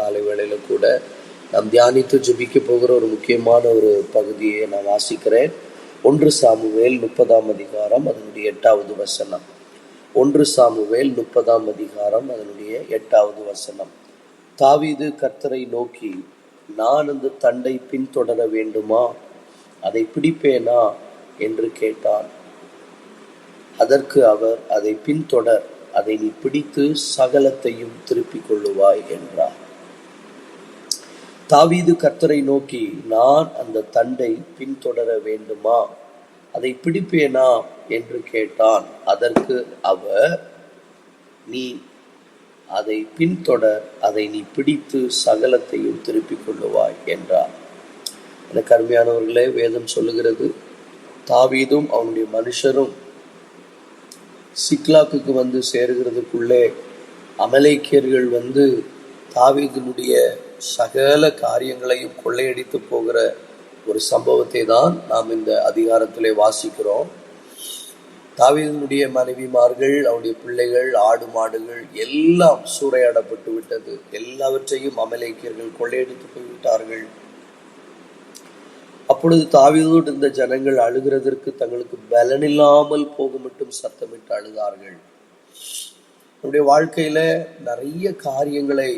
காலை வேளையில கூட நாம் தியானித்து ஜெபிக்க போகிற ஒரு முக்கியமான ஒரு பகுதியை நான் வாசிக்கிறேன். 1 சாமுவேல் 30 அதிகாரம் அதனுடைய 8வது வசனம். 1 சாமுவேல் 30 அதிகாரம் அதனுடைய 8வது வசனம். தாவீது கர்த்தரை நோக்கி, நான் அந்த தண்டை பின்தொடர வேண்டுமா, அதை பிடிப்பேனா என்று கேட்டான். அதற்கு அவர், அதை பின்தொடர், அதை நீ பிடித்து சகலத்தையும் திருப்பிக் கொள்ளுவாய் என்றார். தாவீது கர்த்தரை நோக்கி, நான் அந்த தண்டை பின்தொடர வேண்டுமா, அதை பிடிப்பேனா என்று கேட்டான். அதற்கு அவர், நீ அதை பின்தொடர், அதை நீ பிடித்து சகலத்தையும் திருப்பிக் கொள்ளுவாய் என்றார். எனக்கு அருமையானவர்களே, வேதம் சொல்லுகிறது, தாவீதும் அவனுடைய மனுஷரும் சிக்லாக்குக்கு வந்து சேருகிறதுக்குள்ளே அமலேக்கியர்கள் வந்து தாவீதினுடைய சகல காரியங்களையும் கொள்ளையடித்து போகிற ஒரு சம்பவத்தை தான் நாம் இந்த அதிகாரத்திலே வாசிக்கிறோம். தாவீதினுடைய மனைவிமார்கள், அவருடைய பிள்ளைகள், ஆடு மாடுகள் எல்லாம் சூறையாடப்பட்டு விட்டது. எல்லாவற்றையும் அமலேக்கியர்கள் கொள்ளையடித்து போய்விட்டார்கள். அப்பொழுது தாவீதோடு இந்த ஜனங்கள் அழுகிறதற்கு தங்களுக்கு பலனில்லாமல் போக மட்டும் சத்தமிட்டு அழுதார்கள். நம்முடைய வாழ்க்கையில நிறைய காரியங்களை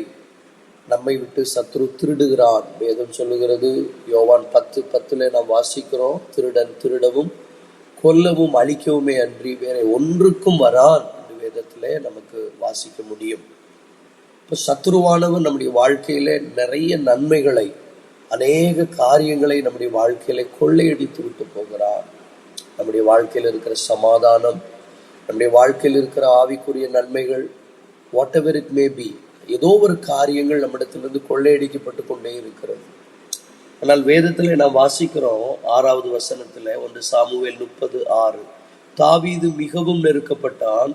நம்மை விட்டு சத்ரு திருடுகிறான். வேதம் சொல்லுகிறது, யோவான் 10:10 நாம் வாசிக்கிறோம், திருடன் திருடவும் கொல்லவும் அழிக்கவுமே அன்றி வேற ஒன்றுக்கும் வரான் என்று வேதத்திலே நமக்கு வாசிக்க முடியும். இப்ப சத்ருவானவன் நம்முடைய வாழ்க்கையில நிறைய நன்மைகளை, அநேக காரியங்களை நம்முடைய வாழ்க்கையில கொள்ளையடித்து விட்டு போகிறான். நம்முடைய வாழ்க்கையில் இருக்கிற சமாதானம், நம்முடைய வாழ்க்கையில் இருக்கிற ஆவிக்குரிய நன்மைகள், what ever it may be, ஏதோ ஒரு காரியங்கள் நம்மிடத்திலிருந்து கொள்ளையடிக்கப்பட்டு கொண்டே இருக்கிறது. ஆனால் வேதத்துல நாம் வாசிக்கிறோம் 6வது வசனத்துல, 1 சாமுவேல் 30:6, தாவீது மிகவும் நெருக்கப்பட்டான்.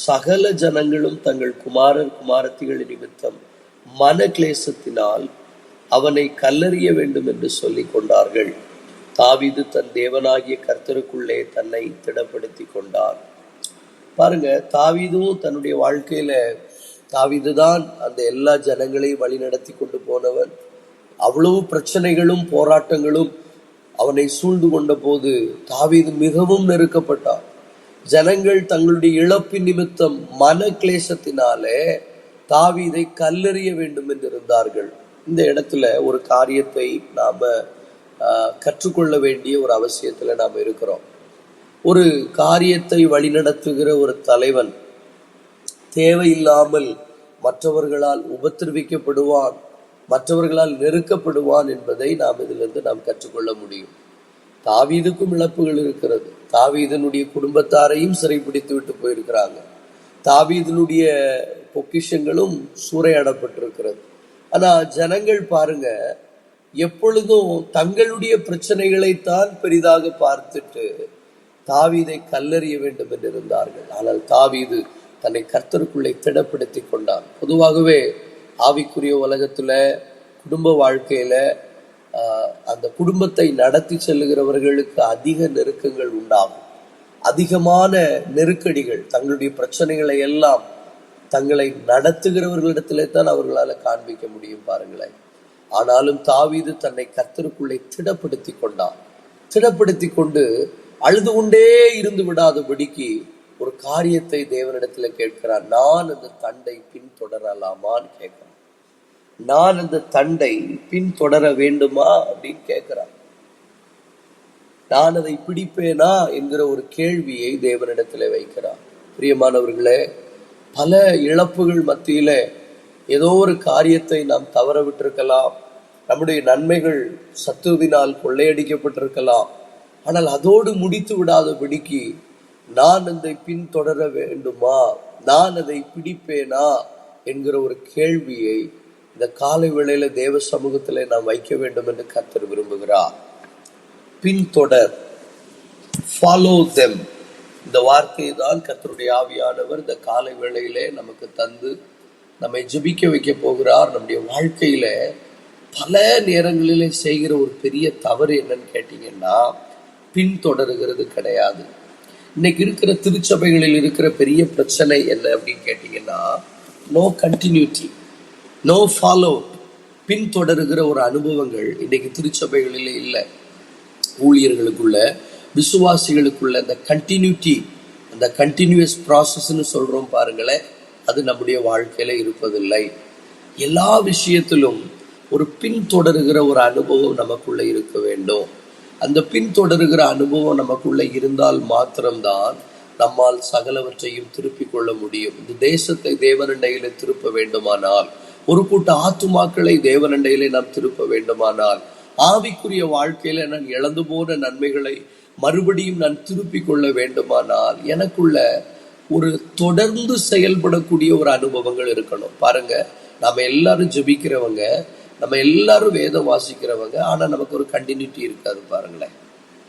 சகல ஜனங்களும் தங்கள் குமாரர் குமாரத்திகள் நிமித்தம் மன கிளேசத்தினால் அவனை கல்லறிய வேண்டும் என்று சொல்லிக் கொண்டார்கள். தாவீது தன் தேவனாகிய கர்த்தருக்குள்ளே தன்னை திடப்படுத்தி கொண்டார். பாருங்க, தாவீதும் தன்னுடைய வாழ்க்கையில, தாவீதுதான் அந்த எல்லா ஜனங்களையும் வழி நடத்தி கொண்டு போனவன். அவ்வளவு பிரச்சனைகளும் போராட்டங்களும் அவனை சூழ்ந்து கொண்ட போது தாவீது மிகவும் நெருக்கப்பட்டான். ஜனங்கள் தங்களுடைய இழப்பின் நிமித்தம் மன கிளேசத்தினாலே தாவீதை கல்லறிய வேண்டும் என்று இருந்தார்கள். இந்த இடத்துல ஒரு காரியத்தை நாம கற்றுக்கொள்ள வேண்டிய ஒரு அவசியத்துல நாம் இருக்கிறோம். ஒரு காரியத்தை வழிநடத்துகிற ஒரு தலைவன் தேவையில்லாமல் மற்றவர்களால் உபத்திரவிக்கப்படுவான், மற்றவர்களால் நெருக்கப்படுவான் என்பதை நாம் இதிலிருந்து நாம் கற்றுக்கொள்ள முடியும். தாவீதுக்கும் இழப்புகள் இருக்கிறது. தாவீதனுடைய குடும்பத்தாரையும் சிறைப்பிடித்து விட்டு போயிருக்கிறாங்க. தாவீதனுடைய பொக்கிஷங்களும் சூறையாடப்பட்டிருக்கிறது. ஆனா ஜனங்கள் பாருங்க, எப்பொழுதும் தங்களுடைய பிரச்சனைகளைத்தான் பெரிதாக பார்த்துட்டு தாவீதை கல்லறிய வேண்டும் என்று இருந்தார்கள். ஆனால் தாவீது தன்னை கர்த்தருக்குள்ளே திடப்படுத்தி கொண்டான். பொதுவாகவே ஆவிக்குரிய உலகத்துல, குடும்ப வாழ்க்கையில, அந்த குடும்பத்தை நடத்தி செல்லுகிறவர்களுக்கு அதிக நெருக்கங்கள் உண்டாகும், அதிகமான நெருக்கடிகள். தங்களுடைய பிரச்சனைகளை எல்லாம் தங்களை நடத்துகிறவர்களிடத்திலே தான் அவர்களால் காண்பிக்க முடியும் பாருங்களேன். ஆனாலும் தாவீது தன்னை கர்த்தருக்குள்ளே திடப்படுத்தி கொண்டான். திடப்படுத்தி கொண்டு அழுது கொண்டே இருந்து விடாதபடிக்கு ஒரு காரியத்தை தேவனிடத்துல கேட்கிறான். நான் அந்த தண்டை பின்தொடரலாமான்னு கேட்கிறான். நான் அந்த தண்டை பின்தொடர வேண்டுமா அப்படின்னு கேட்கிறான். நான் அதை பிடிப்பேனா என்கிற ஒரு கேள்வியை தேவனிடத்துல வைக்கிறான். பிரியமானவர்களே, பல இழப்புகள் மத்தியில ஏதோ ஒரு காரியத்தை நாம் தவற விட்டிருக்கலாம். நம்முடைய நன்மைகள் சத்துருவினால் கொள்ளையடிக்கப்பட்டிருக்கலாம். ஆனால் அதோடு முடித்து விடாதபடிக்கு நான் அதை பின்தொடர வேண்டுமா, நான் அதை பிடிப்பேனா என்கிற ஒரு கேள்வியை இந்த காலை வேளையில தேவ சமூகத்திலே நாம் வைக்க வேண்டும் என்று கர்த்தர் விரும்புகிறார். பின்தொடர், ஃபாலோ தெம். இந்த வார்த்தையை தான் கர்த்தருடைய ஆவியானவர் இந்த காலை வேளையிலே நமக்கு தந்து நம்மை ஜெபிக்க வைக்க போகிறார். நம்முடைய வாழ்க்கையில பல நேரங்களிலே செய்கிற ஒரு பெரிய தவறு என்னன்னு கேட்டீங்கன்னா, பின்தொடருகிறது கிடையாது. இன்னைக்கு இருக்கிற திருச்சபைகளில் இருக்கிற பெரிய பிரச்சனை என்ன அப்படின்னு கேட்டீங்கன்னா, நோ கண்டினியூட்டி, நோ ஃபாலோ. பின்தொடருகிற ஒரு அனுபவங்கள் இன்னைக்கு திருச்சபைகளிலே இல்லை. ஊழியர்களுக்குள்ள, விசுவாசிகளுக்குள்ள அந்த கண்டினியூட்டி, அந்த கண்டினியூஸ் ப்ராசஸ்ன்னு சொல்றோம் பாருங்களேன், அது நம்முடைய வாழ்க்கையில இருப்பதில்லை. எல்லா விஷயத்திலும் ஒரு பின்தொடருகிற ஒரு அனுபவம் நமக்குள்ள இருக்க வேண்டும். அந்த பின்தொடருகிற அனுபவம் நமக்குள்ள இருந்தால் மாத்திரம்தான் நம்மால் சகலவற்றையும் திருப்பிக் கொள்ள முடியும். இந்த தேசத்தை தேவனண்டையிலே திருப்ப வேண்டுமானால், ஒரு கூட்ட ஆத்துமாக்களை தேவனண்டையிலே நாம் திருப்ப வேண்டுமானால், ஆவிக்குரிய வாழ்க்கையில நான் இழந்து போன நன்மைகளை மறுபடியும் நான் திருப்பிக் கொள்ள வேண்டுமானால், எனக்குள்ள ஒரு தொடர்ந்து செயல்படக்கூடிய ஒரு அனுபவங்கள் இருக்கணும். பாருங்க, நாம எல்லாரும் ஜெபிக்கிறவங்க, நம்ம எல்லாரும் வேதம் வாசிக்கிறவங்க, ஆனா நமக்கு ஒரு கண்டினியூட்டி இருக்காது. பாருங்களேன்,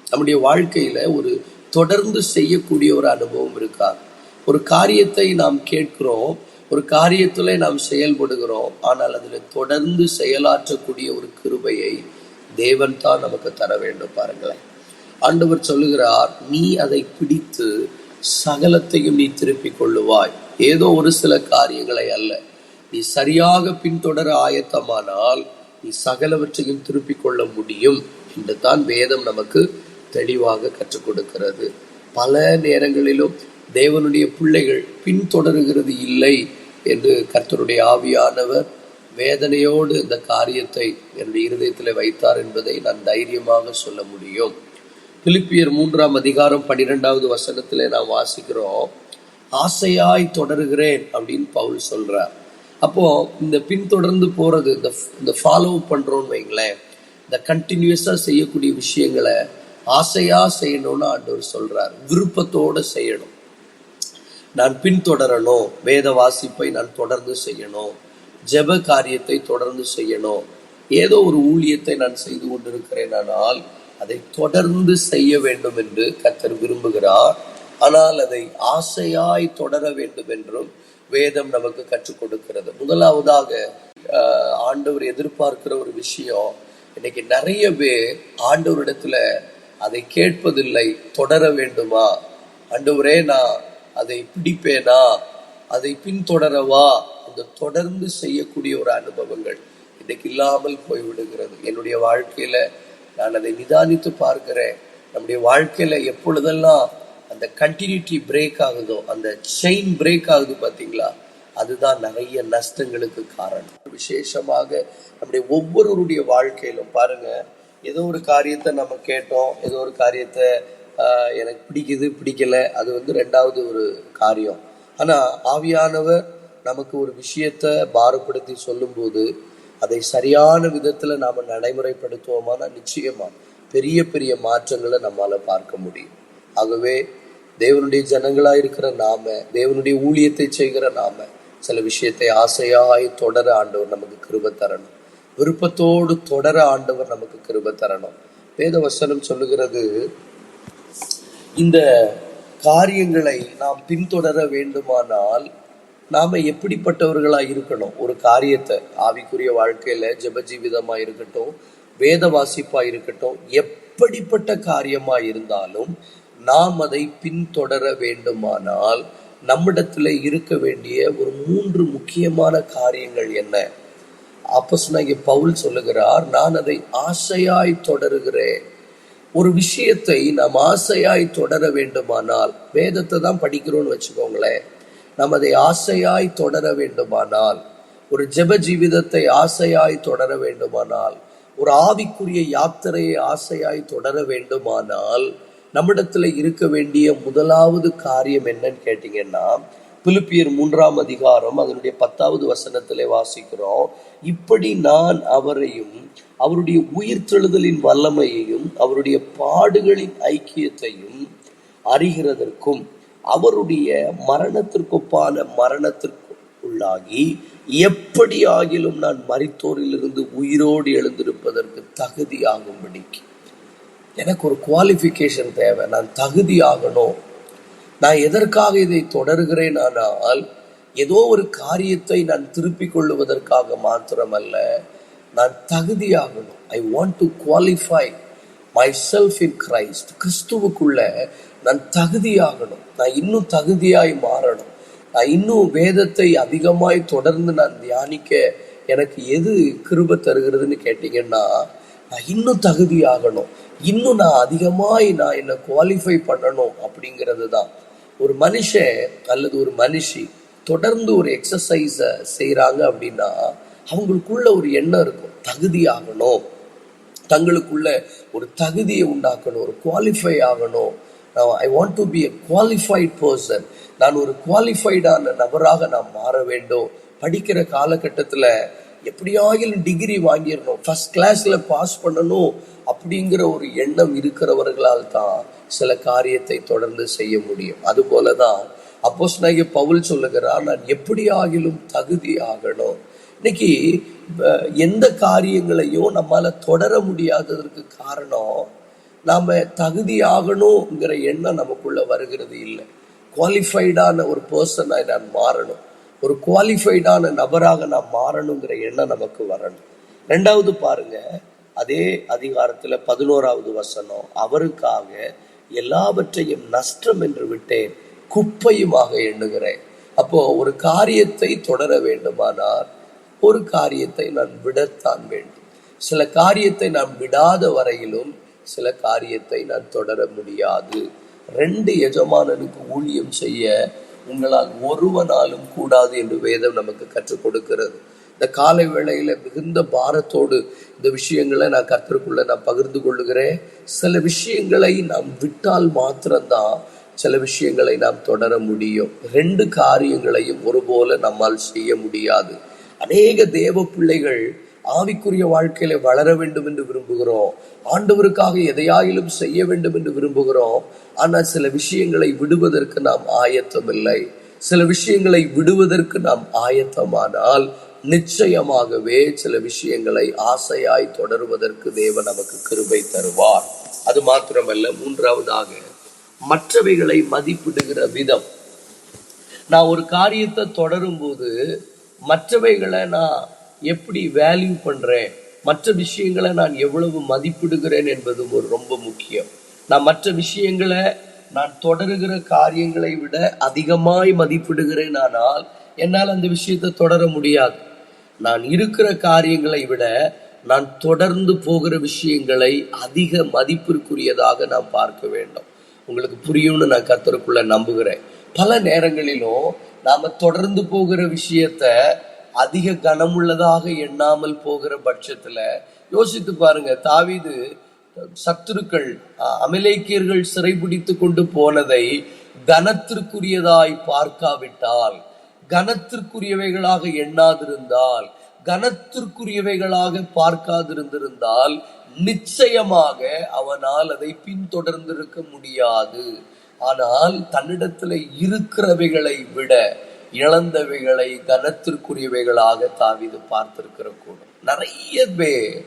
நம்முடைய வாழ்க்கையில ஒரு தொடர்ந்து செய்யக்கூடிய ஒரு அனுபவம் இருக்காது. ஒரு காரியத்தை நாம் கேட்கிறோம், ஒரு காரியத்துல நாம் செயல்படுகிறோம், ஆனால் அதுல தொடர்ந்து செயலாற்றக்கூடிய ஒரு கிருபையை தேவன் தான் நமக்கு தர வேண்டும். பாருங்களேன், ஆண்டவர் சொல்லுகிறார், நீ அதை பிடித்து சகலத்தையும் நீ திருப்பிக் கொள்ளுவாய். ஏதோ ஒரு சில காரியங்களை அல்ல, நீ சரியாக பின்தொடர ஆயத்தமானால் நீ சகலவற்றையும் திருப்பிக் கொள்ள முடியும் என்று தான் வேதம் நமக்கு தெளிவாக கற்றுக் கொடுக்கிறது. பல நேரங்களிலும் தேவனுடைய பிள்ளைகள் பின்தொடருகிறது இல்லை என்று கர்த்தருடைய ஆவியானவர் வேதனையோடு இந்த காரியத்தை என்னுடைய இருதயத்தில் வைத்தார் என்பதை நான் தைரியமாக சொல்ல முடியும். பிலிப்பியர் 3ஆம் அதிகாரம் 12வது வசனத்திலே நாம் வாசிக்கிறோம், ஆசையாய் தொடருகிறேன் அப்படின்னு பவுல் சொல்றார். அப்போ இந்த பின்தொடர்ந்து போறது, இந்த ஃபாலோ பண்றோம்னு வைங்களேன், இந்த கண்டினியூஸா செய்யக்கூடிய விஷயங்களை ஆசையா செய்யணும்னு ஆண்டவர் சொல்றார். விருப்பத்தோட செய்யணும். நான் பின்தொடரணும், வேத வாசிப்பை நான் தொடர்ந்து செய்யணும், ஜெப காரியத்தை தொடர்ந்து செய்யணும், ஏதோ ஒரு ஊழியத்தை நான் செய்து கொண்டிருக்கிறேன், ஆனால் அதை தொடர்ந்து செய்ய வேண்டும் என்று கர்த்தர் விரும்புகிறார். ஆனால் அதை ஆசையாய் தொடர வேண்டும் என்றும் வேதம் நமக்கு கற்றுக் கொடுக்கிறது. முதலாவதாக ஆண்டவர் எதிர்பார்க்கிற ஒரு விஷயம், இன்னைக்கு நிறைய பேர் ஆண்டவரிடத்துல அதை கேட்பதில்லை. தொடர வேண்டுமா ஆண்டவரே, நான் அதை பிடிப்பேனா, அதை பின்தொடரவா, அந்த தொடர்ந்து செய்யக்கூடிய ஒரு அனுபவங்கள் இன்னைக்கு இல்லாமல் போய்விடுகிறது. என்னுடைய வாழ்க்கையில நான் அதை நிதானித்து பார்க்கிறேன். நம்முடைய வாழ்க்கையில எப்பொழுதெல்லாம் அந்த கண்டினியூட்டி பிரேக் ஆகுதோ, அந்த செயின் பிரேக் ஆகுது பாத்தீங்களா, அதுதான் நிறைய நஷ்டங்களுக்கு காரணம். விசேஷமாக நம்முடைய ஒவ்வொருவருடைய வாழ்க்கையிலும் பாருங்க, ஏதோ ஒரு காரியத்தை நம்ம கேட்டோம், ஏதோ ஒரு காரியத்தை எனக்கு பிடிக்குது பிடிக்கல, அது ரெண்டாவது ஒரு காரியம். ஆனா ஆவியானவர் நமக்கு ஒரு விஷயத்தை பாரப்படுத்தி சொல்லும் போது அதை சரியான விதத்துல நாம நடைமுறைப்படுத்துவோமானா நிச்சயமா பெரிய பெரிய மாற்றங்களை நம்மால பார்க்க முடியும். ஆகவே தேவனுடைய ஜனங்களா இருக்கிற நாம, தேவனுடைய ஊழியத்தை செய்கிற நாம, சில விஷயத்தை ஆசையாய் தொடர ஆண்டவர் நமக்கு கிருபை தரணும். விருப்பத்தோடு தொடர ஆண்டவர் நமக்கு கிருபை தரணும். வேத வசனம் சொல்லுகிறது, இந்த காரியங்களை நாம் பின்தொடர வேண்டுமானால் நாம எப்படிப்பட்டவர்களா இருக்கணும்? ஒரு காரியத்தை ஆவிக்குரிய வாழ்க்கையில ஜெப ஜீவிதமா இருக்கட்டும், வேத வாசிப்பா இருக்கட்டும், எப்படிப்பட்ட காரியமா இருந்தாலும் நாம் அதை பின்தொடர வேண்டுமானால் நம்மிடத்துல இருக்க வேண்டிய ஒரு 3 முக்கியமான காரியங்கள் என்ன? அப்போஸ்தலனாகிய பவுல் சொல்லுகிறார், நான் அதை ஆசையாய் தொடருகிறேன். ஒரு விஷயத்தை நாம் ஆசையாய் தொடர வேண்டுமானால், வேதத்தை தான் படிக்கிறோம்னு வச்சுக்கோங்களேன், நாம் அதை ஆசையாய் தொடர வேண்டுமானால், ஒரு ஜெப ஜீவிதத்தை ஆசையாய் தொடர வேண்டுமானால், ஒரு ஆவிக்குரிய யாத்திரையை ஆசையாய் தொடர வேண்டுமானால் நம்மிடத்துல இருக்க வேண்டிய முதலாவது காரியம் என்னன்னு கேட்டீங்கன்னா, பிலிப்பியர் 3ஆம் அதிகாரம் அதனுடைய 10வது வசனத்திலே வாசிக்கிறோம், இப்படி நான் அவரையும் அவருடைய உயிர்த்தெழுதலின் வல்லமையையும் அவருடைய பாடுகளின் ஐக்கியத்தையும் அறிகிறதற்கும் அவருடைய மரணத்திற்கொப்பான மரணத்திற்கு உள்ளாகி எப்படி ஆகிலும் நான் மரித்தோரிலிருந்து உயிரோடு எழுந்திருப்பதற்கு தகுதியாகும்படிக்கு எனக்கு ஒரு குவாலிஃபிகேஷன் தேவை. நான் தகுதி ஆகணும். நான் எதற்காக இதை தொடர்கிறேன்? ஆனால் ஏதோ ஒரு காரியத்தை நான் திருப்பிக் கொள்ளுவதற்காக மாத்திரமல்ல, நான் தகுதியாகணும். I want to qualify myself in Christ. கிறிஸ்துவுக்குள்ள நான் தகுதியாகணும். நான் இன்னும் தகுதியாய் மாறணும். நான் இன்னும் வேதத்தை அதிகமாய் தொடர்ந்து நான் தியானிக்க எனக்கு எது கிருபை தருகிறதுன்னு கேட்டீங்கன்னா, நான் இன்னும் தகுதி ஆகணும், இன்னும் நான் அதிகமாய் நான் என்னை குவாலிஃபை பண்ணணும் அப்படிங்கிறது தான். ஒரு மனுஷன் அல்லது ஒரு மனுஷி தொடர்ந்து ஒரு எக்ஸசைஸை செய்கிறாங்க அப்படின்னா அவங்களுக்குள்ள ஒரு எண்ணம் இருக்கும், தகுதி ஆகணும், தங்களுக்குள்ள ஒரு தகுதியை உண்டாக்கணும், ஒரு குவாலிஃபை ஆகணும். ஐ want to be a qualified person. நான் ஒரு குவாலிஃபைடான நபராக நான் மாற வேண்டும். படிக்கிற காலகட்டத்தில் எப்படியாகிலும் டிகிரி வாங்கிடணும், ஃபர்ஸ்ட் கிளாஸில் பாஸ் பண்ணணும் அப்படிங்கிற ஒரு எண்ணம் இருக்கிறவர்களால் தான் சில காரியத்தை தொடர்ந்து செய்ய முடியும். அதுபோல தான் அப்போஸ்தலனாகிய பவுல் சொல்லுகிறார், நான் எப்படியாகிலும் தகுதி ஆகணும். இன்னைக்கு எந்த காரியங்களையும் நம்மால தொடர முடியாததற்கு காரணம் நாம தகுதி ஆகணுங்கிற எண்ணம் நமக்குள்ள வருகிறது இல்லை. குவாலிஃபைடான ஒரு பர்சனாய் நான் மாறணும், ஒரு குவாலிஃபைடான நபராக நான் மாறணுங்கிற எண்ணம் நமக்கு வரணும். ரெண்டாவது பாருங்க, அதே அதிகாரத்துல 11வது வசனம், அவருக்காக எல்லாவற்றையும் நஷ்டம் என்று விட்டேன், குப்பையுமாக எண்ணுகிறேன். அப்போ ஒரு காரியத்தை தொடர வேண்டுமானால் ஒரு காரியத்தை நான் விடத்தான் வேண்டும். சில காரியத்தை நான் விடாத வரையிலும் சில காரியத்தை நான் தொடர முடியாது. 2 எஜமானனுக்கு ஊழியம் செய்ய உங்களால் ஒருவனாலும் கூடாது என்று வேதம் நமக்கு கற்றுக் கொடுக்கிறது. இந்த காலை வேளையில மிகுந்த பாரத்தோடு இந்த விஷயங்களை நான் கர்த்தருக்குள்ள நான் பகிர்ந்து கொள்ளுகிறேன். சில விஷயங்களை நாம் விட்டால் மாத்திரம்தான் சில விஷயங்களை நாம் தொடர முடியும். 2 காரியங்களையும் ஒருபோல நம்மால் செய்ய முடியாது. அநேக தேவ பிள்ளைகள் ஆவிக்குரிய வாழ்க்கையில வளர வேண்டும் என்று விரும்புகிறோம், ஆண்டவருக்காக எதையாயிலும் செய்ய வேண்டும் என்று விரும்புகிறோம். ஆனால் சில விஷயங்களை விடுவதற்கு நாம் ஆயத்தம் இல்லை. சில விஷயங்களை விடுவதற்கு நாம் ஆயத்தமானால் நிச்சயமாகவே சில விஷயங்களை ஆசையாய் தொடருவதற்கு தேவன் நமக்கு கிருபை தருவார். அது மாத்திரமல்ல, 3வதாக மற்றவைகளை மதிப்பிடுகிற விதம். நான் ஒரு காரியத்தை தொடரும் போது மற்றவைகளை நான் எப்படி வேல்யூ பண்றேன், மற்ற விஷயங்களை நான் எவ்வளவு மதிப்பிடுகிறேன் என்பது ஒரு ரொம்ப முக்கியம். நான் மற்ற விஷயங்களை நான் தொடருகிற காரியங்களை விட அதிகமாய் மதிப்பிடுகிறேன், ஆனால் என்னால் அந்த விஷயத்தை தொடர முடியாது. நான் இருக்கிற காரியங்களை விட நான் தொடர்ந்து போகிற விஷயங்களை அதிக மதிப்பிற்குரியதாக நான் பார்க்க வேண்டும். உங்களுக்கு புரியும்னு நான் கர்த்தருக்குள்ள நம்புகிறேன். பல நேரங்களிலும் நாம தொடர்ந்து போகிற விஷயத்த அதிக கனமுள்ளதாக எண்ணாமல் போகிற பட்சத்துல யோசித்து பாருங்க, தாவீது சத்துருக்கள் அமலேக்கியர்கள் சிறைபிடித்து கொண்டு போனதை கனத்திற்குரியதாய் பார்க்காவிட்டால், கனத்திற்குரியவைகளாக எண்ணாதிருந்தால், கனத்திற்குரியவைகளாக பார்க்காதிருந்திருந்தால் நிச்சயமாக அவனால் அதை பின்தொடர்ந்திருக்க முடியாது. ஆனால் தன்னிடத்துல இருக்கிறவைகளை விட இழந்தவைகளை கனத்திற்குரியவைகளாக தாவீது பார்த்திருக்கிற கூடும். நிறைய பேர்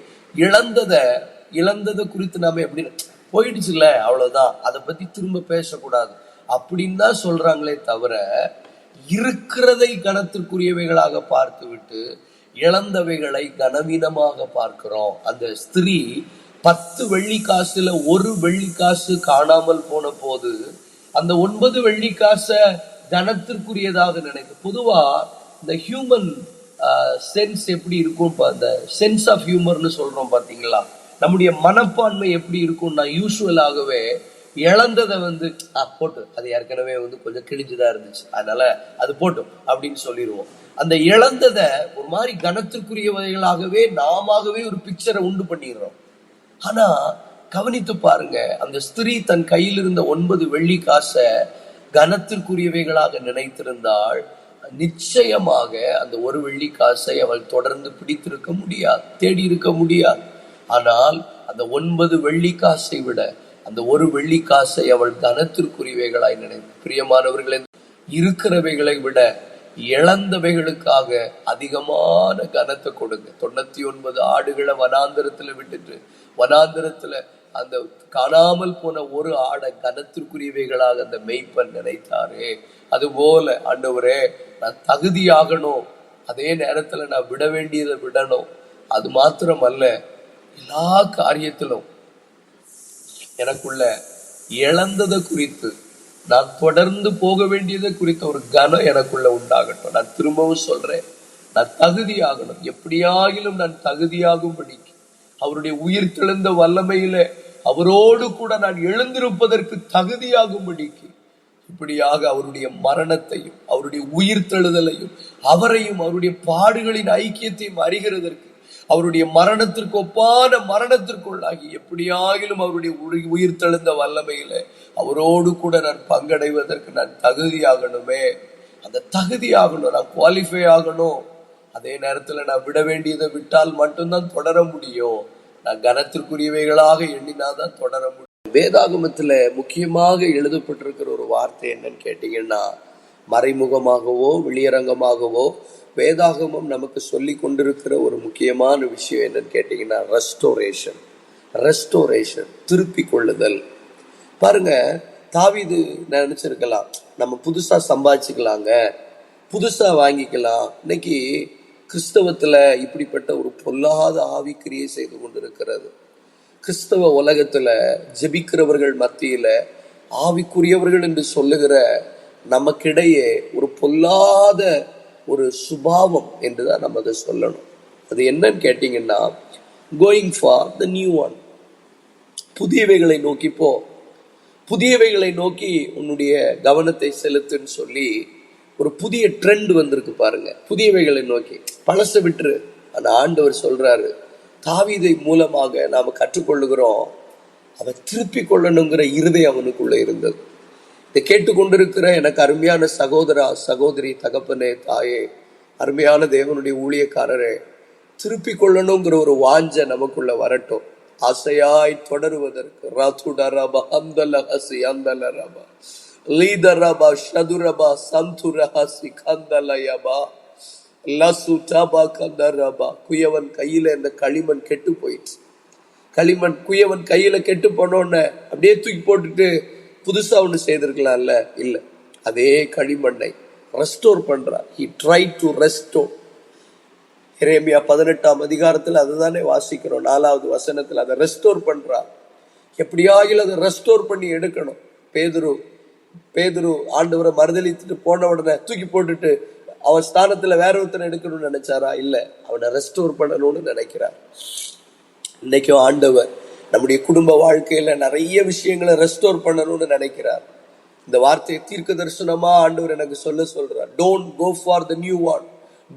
இழந்ததை குறித்து நாம எப்படி போயிடுச்சுல அவ்வளவுதான், அதை பத்தி திரும்ப பேசக்கூடாது அப்படின்னு தான் சொல்றாங்களே தவிர இருக்கிறதை கனத்திற்குரியவைகளாக பார்த்து விட்டு இழந்தவைகளை கனவீனமாக பார்க்கிறோம். அந்த ஸ்திரீ 10 வெள்ளிக்காசுல 1 வெள்ளிக்காசு காணாமல் போன போது அந்த 9 வெள்ளிக்காசை கனத்திற்குரியதாக நினைக்கும். பொதுவா இந்த ஹியூமன் சென்ஸ் எப்படி இருக்கும், அந்த சென்ஸ் ஆஃப் ஹியூமர்னு சொல்றோம் பாத்தீங்களா, நம்முடைய மனப்பான்மை எப்படி இருக்கும்னா யூசுவலாகவே இழந்ததை போட்டு, அது ஏற்கனவே கொஞ்சம் கிழிஞ்சுதான் இருந்துச்சு, அதனால அது போட்டும் அப்படின்னு சொல்லிடுவோம். அந்த இழந்ததை ஒரு மாதிரி கனத்திற்குரியவைகளாகவே நாமவே ஒரு பிக்சரை உண்டு பண்ணிடுறோம். ஆனா கவனித்து பாருங்க, அந்த ஸ்திரீ தன் கையில் இருந்த 9 வெள்ளிக்காசை கனத்திற்குரியவைகளாக நினைத்திருந்தாள், நிச்சயமாக அந்த 1 வெள்ளிக்காசை அவள் தொடர்ந்து பிடித்திருக்க முடியாது, தேடி இருக்க முடியாது. ஆனால் அந்த 9 வெள்ளிக்காசை விட அந்த 1 வெள்ளிக்காசை அவள் கனத்திற்குரியவைகளாய் நினைத்து, பிரியமானவர்களே, இருக்கிறவைகளை விட இழந்தவைகளுக்காக அதிகமான கனத்தை கொடுங்க. 99 ஆடுகளை வனாந்தரத்துல விட்டுட்டு வனாந்தரத்துல அந்த காணாமல் போன ஒரு ஆடை கனத்திற்குரியவைகளாக அந்த மெய்ப்பன் நினைத்தாரே, அதுபோல ஆண்டவரே நான் தகுதியாகணும், அதே நேரத்துல நான் விட வேண்டியதை விடணும். அது மாத்திரம் அல்ல, எல்லா காரியத்திலும் எனக்குள்ள இழந்ததை குறித்து, நான் தொடர்ந்து போக வேண்டியதை குறித்த ஒரு கனம் எனக்குள்ள உண்டாகட்டும். நான் திரும்பவும் சொல்றேன், நான் தகுதியாகணும். எப்படியாகிலும் நான் தகுதியாகும்படிக்கு அவருடைய உயிர் தெழுந்த வல்லமையில அவரோடு கூட நான் எழுந்திருப்பதற்கு தகுதியாகும்படிக்கு இப்படியாக அவருடைய மரணத்தையும் அவருடைய உயிர் தெழுதலையும் அவரையும் அவருடைய பாடுகளின் ஐக்கியத்தையும் அறிகிறதற்கு அவருடைய மரணத்திற்கு ஒப்பான மரணத்திற்குள்ளாகி எப்படியாகிலும் அவருடைய உயிர் தெழுந்த வல்லமையில அவரோடு கூட நான் பங்கடைவதற்கு நான் தகுதியாகணுமே. அந்த தகுதியாகணும், நான் குவாலிஃபை ஆகணும். அதே நேரத்துல நான் விட வேண்டியதை விட்டால் மட்டும்தான் தொடர முடியும். நான் கனத்திற்குரியவைகளாக எண்ணினாதான் தொடர முடியும். வேதாகமத்துல முக்கியமாக எழுதப்பட்டிருக்கிற ஒரு வார்த்தை என்னன்னு கேட்டீங்கன்னா, மறைமுகமாகவோ வெளியரங்கமாகவோ வேதாகமம் நமக்கு சொல்லி கொண்டிருக்கிற ஒரு முக்கியமான விஷயம் என்னன்னு கேட்டீங்கன்னா, ரெஸ்டோரேஷன், திருப்பி கொள்ளுதல். பாருங்க, தாவீது நினைச்சிருக்கலாம் நம்ம புதுசா சம்பாதிச்சுக்கலாங்க, புதுசா வாங்கிக்கலாம். இன்னைக்கு கிறிஸ்தவத்துல இப்படிப்பட்ட ஒரு பொல்லாத ஆவிக்கிரியை செய்து கொண்டிருக்கிறது. கிறிஸ்தவ உலகத்துல ஜெபிக்கிறவர்கள் மத்தியில ஆவிக்குரியவர்கள் என்று சொல்லுகிற நமக்கிடையே ஒரு பொல்லாத ஒரு சுபாவம் என்றுதான் நம்ம அதை சொல்லணும். அது என்னன்னு கேட்டீங்கன்னா, going for the new one, புதியவைகளை நோக்கி போ, புதியவைகளை நோக்கி உன்னுடைய கவனத்தை செலுத்துன்னு சொல்லி ஒரு புதிய ட்ரெண்ட் வந்திருக்கு பாருங்க. புதியவைகளை நோக்கி, பழச விட்டுரு. அந்த ஆண்டவர் சொல்றாரு, தாவீதை மூலமாக நாம கற்றுக்கொள்ளுகிறோம், அவன் திருப்பி கொள்ளணுங்கிற இருதயம் அவனுக்குள்ள இருந்தது. இதை கேட்டுக்கொண்டிருக்கிற எனக்கு அருமையான சகோதரா, சகோதரி, தகப்பனே, தாயே, அருமையான தேவனுடைய ஊழியக்காரரே, திருப்பி கொள்ளணுங்கிற ஒரு வாஞ்ச நமக்குள்ள வரட்டும். ஆசையாய் தொடருவதற்கு ராத்துடரபா அந்தலஹசி அந்தலரபா லீதரபா ஷதுரபா சந்துரஹசி கந்தலயபா லசுடபா கந்தரபா. குயவன் கையில இந்த களிமண் கெட்டு போயிடுச்சு. குயவன் கையில கெட்டு போனோன்னு அப்படியே தூக்கி போட்டுட்டு புதுசா ஒண்ணு செய்திருக்கலாம்ல, இல்ல, அதே களிமண்ணை ரெஸ்டோர் பண்றார். He tried to restore. எரேமியா 18ஆம் அதிகாரத்துல அதுதானே வாசிக்கிறோம். 4வது வசனத்துல அதை ரெஸ்டோர் பண்றார். எப்படியாகிலும் அதை ரெஸ்டோர் பண்ணி எடுக்கணும். பேதுரு ஆண்டவரை மறுதலித்துட்டு போன உடனே தூக்கி போட்டுட்டு அவன் ஸ்தானத்துல வேற ஒருத்தனை எடுக்கணும்னு நினைச்சாரா? இல்ல, அவனை ரெஸ்டோர் பண்ணணும்னு நினைக்கிறார். இன்னைக்கும் ஆண்டவர் நம்முடைய குடும்ப வாழ்க்கையில நிறைய விஷயங்களை ரெஸ்டோர் பண்ணணும்னு நினைக்கிறார். இந்த வார்த்தையை தீர்க்க தரிசனமா ஆண்டவர் எனக்கு சொல்றார். Don't go for the new one,